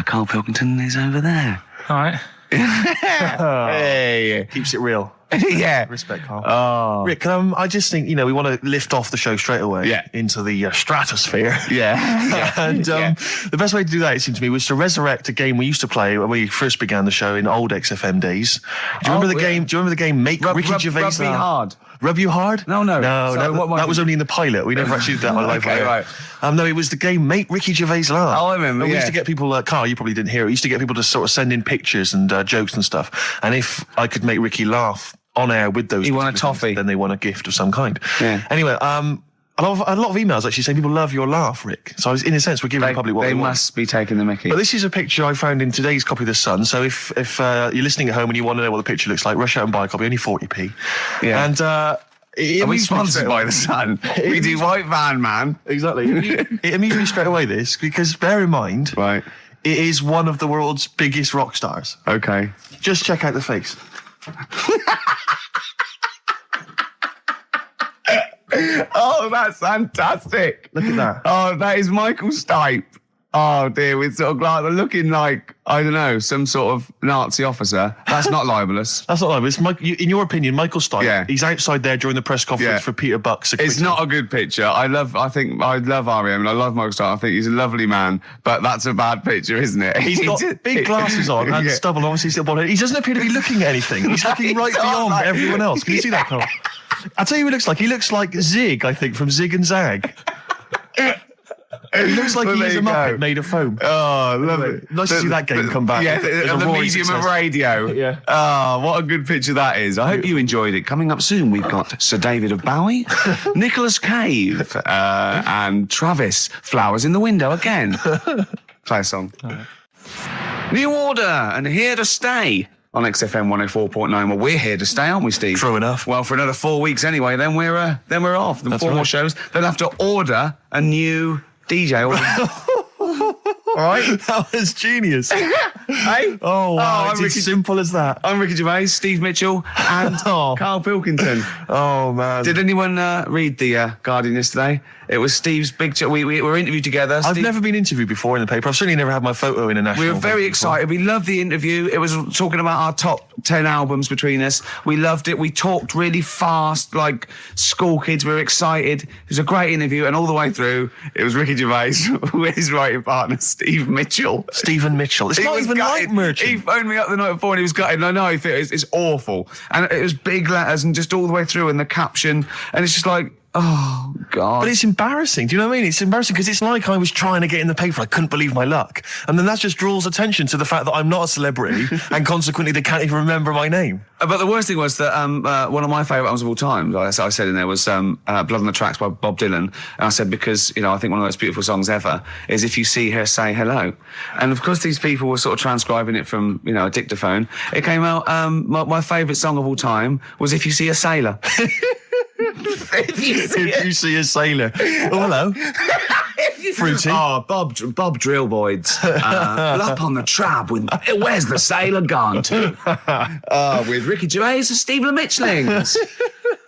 Karl Pilkington is over there. All right. Hey, keeps it real. Yeah. Respect, Karl. Oh. Rick, I just think, we want to lift off the show straight away into the stratosphere. Yeah. And the best way to do that, it seemed to me, was to resurrect a game we used to play when we first began the show in old XFM days. Do you remember the game? Do you remember the game Make Ricky Gervais Rub Me Hard. Rub You Hard? No. No, Sorry, that was only in the pilot. We never actually did that on live. Okay, right. No, it was the game Make Ricky Gervais Laugh. Oh, I remember, We used to get people, Karl, you probably didn't hear it, we used to get people to sort of send in pictures and jokes and stuff. And if I could make Ricky laugh on air with those... You won a toffee. Then they won a gift of some kind. Yeah. Anyway, a lot of emails actually saying people love your laugh, Rick. So in a sense, we're giving the public what they want. They must be taking the mickey. But this is a picture I found in today's copy of The Sun. So if you're listening at home and you want to know what the picture looks like, rush out and buy a copy, only 40p. Yeah. And... Are we sponsored by The Sun? We do White Van Man. Exactly. It amused me straight away, this, because bear in mind, right, it is one of the world's biggest rock stars. Okay. Just check out the face. Oh, that's fantastic. Look at that. Oh, that is Michael Stipe. Oh, dear, with sort of like looking like, I don't know, some sort of Nazi officer. That's not libelous. That's not libelous. In your opinion, Michael Stipe, he's outside there during the press conference for Peter Buck's. It's not a good picture. I love R.E.M. and I love Michael Stipe. I think he's a lovely man, but that's a bad picture, isn't it? He's got big glasses on and stubble, obviously still bald head. He doesn't appear to be looking at anything. He's looking right beyond everyone else. Can you see that, Karl? I'll tell you what he looks like. He looks like Zig, I think, from Zig and Zag. He looks like he's a Muppet made of foam. Oh, lovely. Nice to see that game come back. Yeah, the medium of radio. Yeah. Oh, what a good picture that is. I hope you enjoyed it. Coming up soon, we've got Sir David of Bowie, Nicolas Cave, and Travis. Flowers in the Window again. Play a song. Right. New Order and Here to Stay. On XFM 104.9. Well, we're here to stay, aren't we, Steve? True enough. Well, for another 4 weeks anyway, then we're off. Then 4 more shows. Then have to order a new DJ. All right? That was genius. Hey? Oh, wow. It's as simple as that. I'm Ricky Gervais, Steve Mitchell, and Karl Pilkington. Oh, man. Did anyone read the Guardian yesterday? It was Steve's big... We were interviewed together. I've never been interviewed before in the paper. I've certainly never had my photo in a national... We were very excited. We loved the interview. It was talking about our top 10 albums between us. We loved it. We talked really fast, like school kids. We were excited. It was a great interview, and all the way through, it was Ricky Gervais with his writing partner, Steve Mitchell. Stephen Mitchell. It's not even like Merchant. He phoned me up the night before and he was gutted. And I know it's awful. And it was big letters and just all the way through and the caption. And it's just like, Oh, God. But it's embarrassing. Do you know what I mean? It's embarrassing because it's like I was trying to get in the paper. I couldn't believe my luck. And then that just draws attention to the fact that I'm not a celebrity and consequently they can't even remember my name. But the worst thing was that one of my favourite albums of all time, I said in there, was Blood on the Tracks by Bob Dylan. And I said, because, I think one of the most beautiful songs ever is If You See Her, Say Hello. And of course these people were sort of transcribing it from, a dictaphone. It came out, my favourite song of all time was If You See a Sailor. If you see a sailor. Oh, hello. Fruity. Oh, Bob Drillboyd's Up on the Trap with Where's the Sailor Gone To? With Ricky Gervais and Steve Mitchellings.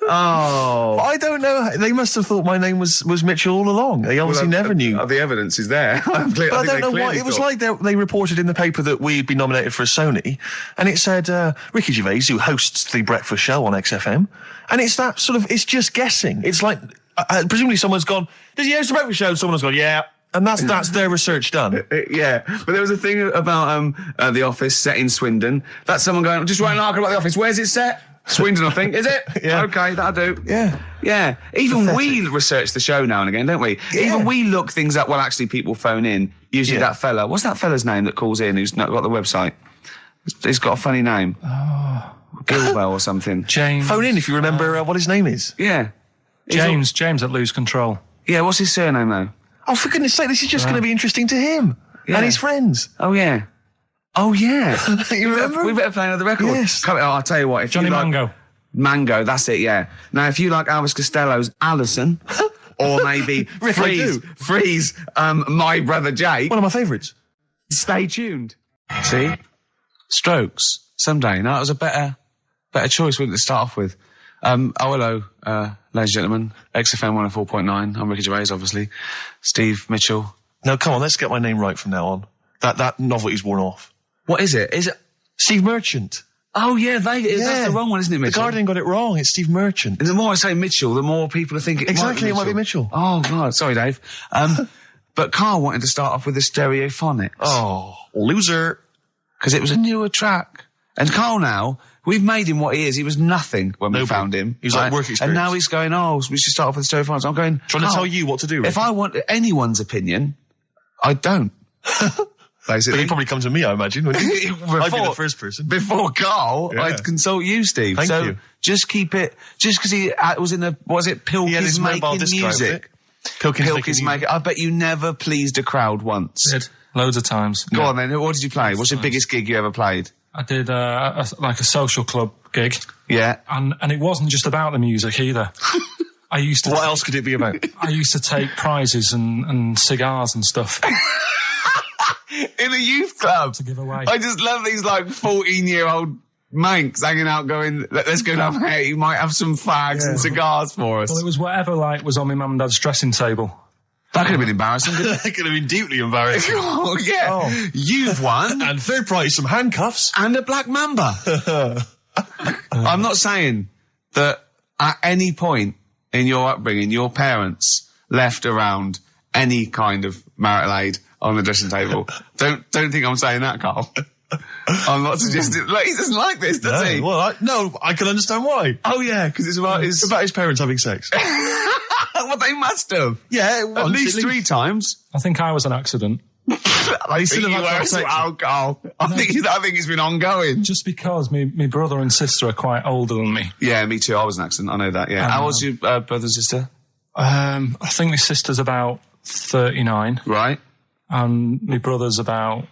Oh. I don't know. They must have thought my name was Mitchell all along. They obviously never knew. The evidence is there. But I don't know why. It was like they reported in the paper that we'd been nominated for a Sony, and it said Ricky Gervais, who hosts The Breakfast Show on XFM, and it's that sort of, it's just guessing. It's like, presumably someone's gone, does he host The Breakfast Show? Someone's gone, yeah. And that's their research done. Yeah. But there was a thing about The Office set in Swindon. That's someone going, just writing an article about The Office. Where's it set? Swindon, I think. Is it? Yeah. Okay, that'll do. Yeah. Yeah. Even we research the show now and again, don't we? Yeah. Even we look things up. Well, actually, people phone in. Usually that fella. What's that fella's name that calls in who's not got the website? He's got a funny name. Oh. Gilwell or something. James. Phone in if you remember what his name is. Yeah. James at Lose Control. Yeah, what's his surname, though? Oh, for goodness sake, this is just going to be interesting to him and his friends. Oh, yeah. Oh, yeah. You remember? We better play another record. Yes. I'll tell you what. If Johnny you like Mango. Mango, that's it, yeah. Now, if you like Elvis Costello's Alison, or maybe Freeze, My Brother Jake. One of my favourites. Stay tuned. See? Strokes. Someday. No, it was a better choice, wouldn't it, to start off with? Hello, ladies and gentlemen. XFM 104.9. I'm Ricky Gervais, obviously. Steve Mitchell. No, come on, let's get my name right from now on. That novelty's worn off. What is it? Is it Steve Merchant? Oh, yeah, that's the wrong one, isn't it, Mitchell? The Guardian got it wrong. It's Steve Merchant. And the more I say Mitchell, the more people are thinking it might be Mitchell. Oh, God. Sorry, Dave. But Karl wanted to start off with the Stereophonics. Oh, loser. Because it was a newer track. And Karl now, we've made him what he is. He was nothing when we found him. He was like work experience. And now he's going, we should start off with the Stereophonics. I'm going, trying to tell you what to do. Ricky. If I want anyone's opinion, I don't. Basically. But he'd probably come to me, I imagine. I'd be the first person. Before Karl, I'd consult you, Steve. Thank you. Just keep it, just because he was in Pilkington making music. Pilkington making. I bet you never pleased a crowd once. Did. Loads of times. Go on then, what did you play? What's the biggest gig you ever played? I did a social club gig. Yeah. And it wasn't just about the music either. I used to. What else could it be about? I used to take prizes and cigars and stuff. In a youth club. To give away. I just love these 14-year-old manx hanging out going, let's go down here, you might have some fags and cigars for us. Well, it was whatever was on my mum and dad's dressing table. That could have been embarrassing, couldn't it? That could have been deeply embarrassing. Oh, yeah. Oh. You've won. And third prize, some handcuffs. And a black mamba. I'm not saying that at any point in your upbringing, your parents left around any kind of marital aid on the dressing table. Don't think I'm saying that, Karl. I'm not suggesting. He doesn't like this, does he? Well, I can understand why. Oh yeah, because it's about his parents having sex. Well, they must have. Yeah, at least 3 times. I think I was an accident. They still have had sex. Karl. I think it's been ongoing. Just because my brother and sister are quite older than me. Yeah, me too. I was an accident. I know that. Yeah. How old's your brother and sister? I think my sister's about 39. Right. And my brother's about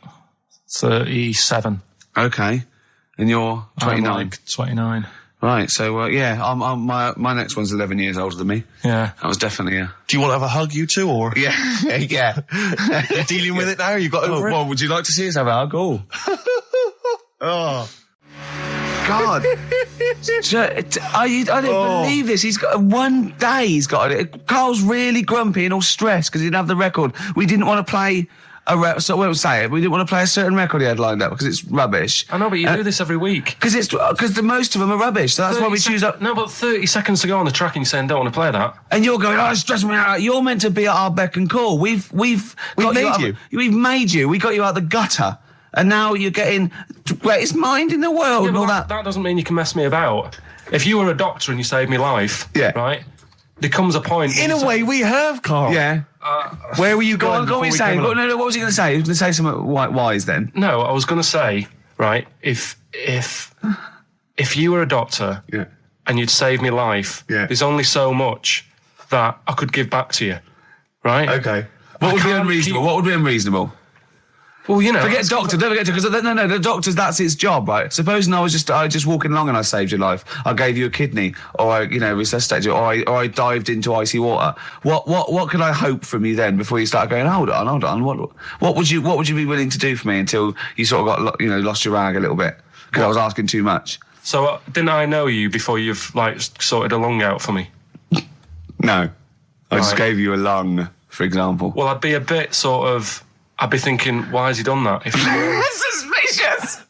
37. Okay. And you're 29? 29. Right, so, my next one's 11 years older than me. Yeah. That was definitely Do you want to have a hug, you two, or? Yeah, yeah. You're dealing with it now? You've got over it? Well, would you like to see us have a hug? Oh. God. I didn't believe this. He's got one day he's got it. Karl's really grumpy and all stressed because he didn't have the record. We didn't want to play we didn't want to play a certain record he had lined up because it's rubbish. I know, but you do this every week. Because the most of them are rubbish, so that's why we choose up. No, but 30 seconds to go on the track and you're saying don't want to play that. And you're going, it's stressing me out. You're meant to be at our beck and call. We've made you. We've made you. We got you out the gutter. And now you're getting greatest mind in the world and all that. That doesn't mean you can mess me about. If you were a doctor and you saved me life, right? there comes a point. In a way, we have, Carl. Yeah. Where were you going? Go on, what were you saying? No, what was he going to say? He was going to say something wise then. No, I was going to say, right, if you were a doctor and you'd save me life, there's only so much that I could give back to you, right? Okay. What would be unreasonable? What would be unreasonable? Well, you know, forget doctor. Don't forget because no, the doctor's that's its job, right? Supposing I was just walking along and I saved your life, I gave you a kidney, or I resuscitated you, or I dived into icy water. What could I hope from you then before you start going? Hold on. What would you be willing to do for me until you sort of got lost your rag a little bit because I was asking too much? So didn't I know you before you've sorted a lung out for me? No, I just gave you a lung, for example. Well, I'd be a bit I'd be thinking, why has he done that? Suspicious!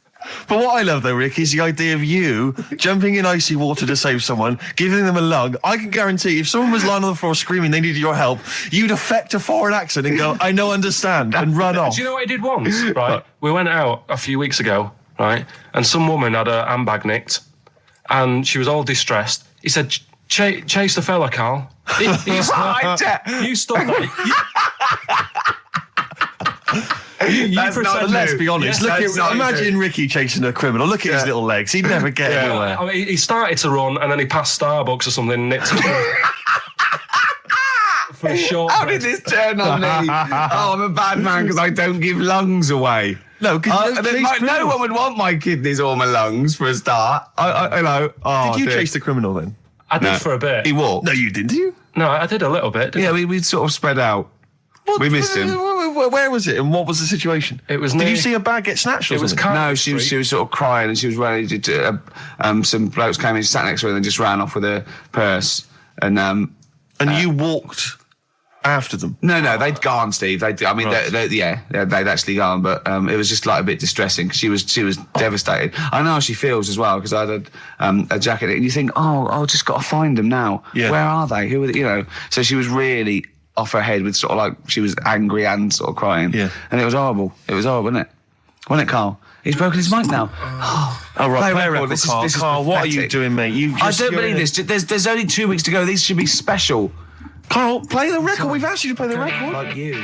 But what I love, though, Rick, is the idea of you jumping in icy water to save someone, giving them a lung. I can guarantee if someone was lying on the floor screaming they needed your help, you'd affect a foreign accent and go, I know, understand, and run off. Do you know what I did once, right? We went out a few weeks ago, right? And some woman had her handbag nicked, and she was all distressed. He said, chase the fella, Carl. You stood there. Let's be honest. Imagine Ricky chasing a criminal. Look at his little legs. He'd never get anywhere. I mean, he started to run and then he passed Starbucks or something. Nicked for a short. How did this turn on me? I'm a bad man because I don't give lungs away. No, no one would want my kidneys or my lungs for a start. Did you chase the criminal then? I did for a bit. He walked. No, you didn't. Did you? No, I did a little bit. We'd sort of spread out. We missed him. Where was it, and what was the situation? It was. Did you see a bag get snatched? It was. No, she was sort of crying, and she was ready to. Some blokes came in, sat next to her, and just ran off with her purse. And you walked after them. No, they'd gone, Steve. They'd actually gone, but it was just a bit distressing because she was devastated. I know how she feels as well because I had a jacket, and you think, I've just got to find them now. Yeah. Where are they? Who are they? So she was really off her head with sort of she was angry and sort of crying. Yeah. And it was horrible. It was horrible, wasn't it? Wasn't it, Carl? He's broken his mic now. Right, play a record, Carl. This is Carl, what are you pathetic. doing, mate? I don't believe this. There's only 2 weeks to go. These should be special. Carl, play the record. We've asked you to play the record. Like you.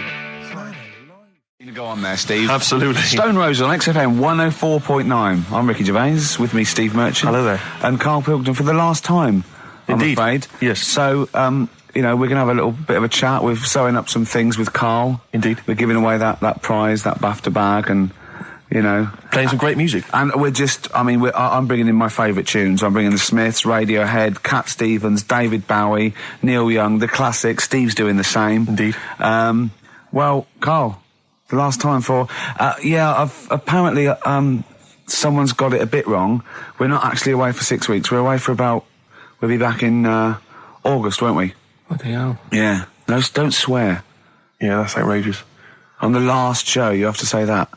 You go on there, Steve. Absolutely. Stone Roses on XFM 104.9. I'm Ricky Gervais, with me Steve Merchant. Hello there. And Karl Pilkington for the last time, Indeed. I'm afraid. Yes. So, we're going to have a little bit of a chat. We're sewing up some things with Karl. Indeed. We're giving away that prize, that BAFTA bag, and, playing some great music. And we're just, I'm bringing in my favourite tunes. I'm bringing the Smiths, Radiohead, Cat Stevens, David Bowie, Neil Young, the classics. Steve's doing the same. Indeed. Well, Karl, the last time apparently, someone's got it a bit wrong. We're not actually away for 6 weeks. We're away for we'll be back in, August, won't we? What the hell? Yeah. No, don't swear. Yeah, that's outrageous. On the last show, you have to say that.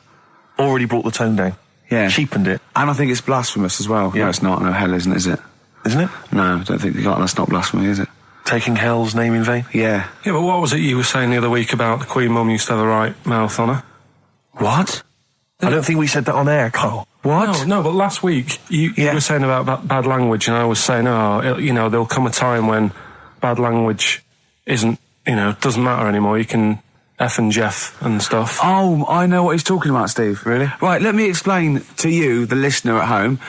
Already brought the tone down. Yeah. Cheapened it. And I think it's blasphemous as well. Yeah. No, it's not. No, hell isn't, is it? Isn't it? No, I don't think that's not blasphemy, is it? Taking hell's name in vain? Yeah. Yeah, but what was it you were saying the other week about the Queen Mum used to have the right mouth on her? What? I don't think we said that on air, Carl. What? No, but last week you were saying about bad language, and I was saying, there'll come a time when bad language doesn't matter anymore. You can F and Jeff and stuff. Oh, I know what he's talking about, Steve. Really? Right, let me explain to you, the listener at home.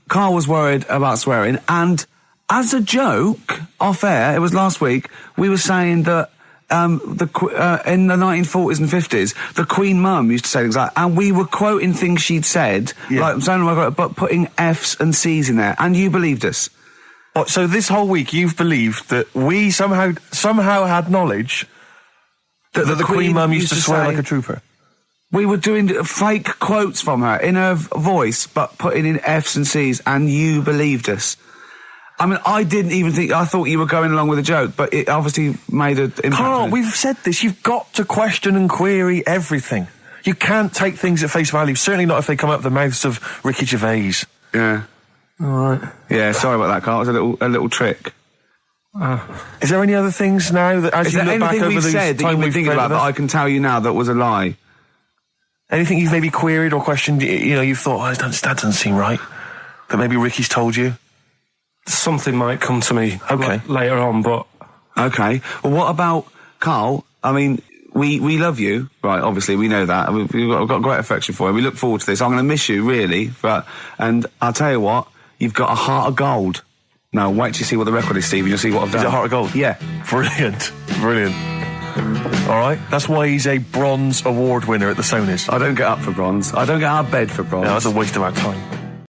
Carl was worried about swearing, and as a joke, off air, it was last week, we were saying that in the 1940s and 50s, the Queen Mum used to say things like, and we were quoting things she'd said, but putting F's and C's in there, and you believed us. So this whole week you've believed that we somehow had knowledge that the Queen Mum used to swear like a trooper? We were doing fake quotes from her in her voice, but putting in F's and C's, and you believed us. I didn't even think, I thought you were going along with a joke, but it obviously made an impact. Carl, we've said this, you've got to question and query everything. You can't take things at face value, certainly not if they come out of the mouths of Ricky Gervais. Yeah. All right. Yeah, sorry about that, Carl. It was a little trick. Is there any other things now that, as you look back over the said that you've been thinking about that I can tell you now that was a lie? Anything you've maybe queried or questioned, you've thought, that doesn't seem right, that maybe Ricky's told you? something might come to me later on, but... Okay. Well, what about Karl? I mean, we love you, right? Obviously, we know that. We've got great affection for you. We look forward to this. I'm going to miss you, really. And I'll tell you what, you've got a heart of gold. Now, wait till you see what the record is, Steve. You'll see what I've done. Is it Heart of Gold? Yeah. Brilliant. All right. That's why he's a bronze award winner at the Sonys. I don't get up for bronze. I don't get out of bed for bronze. No, that's a waste of our time.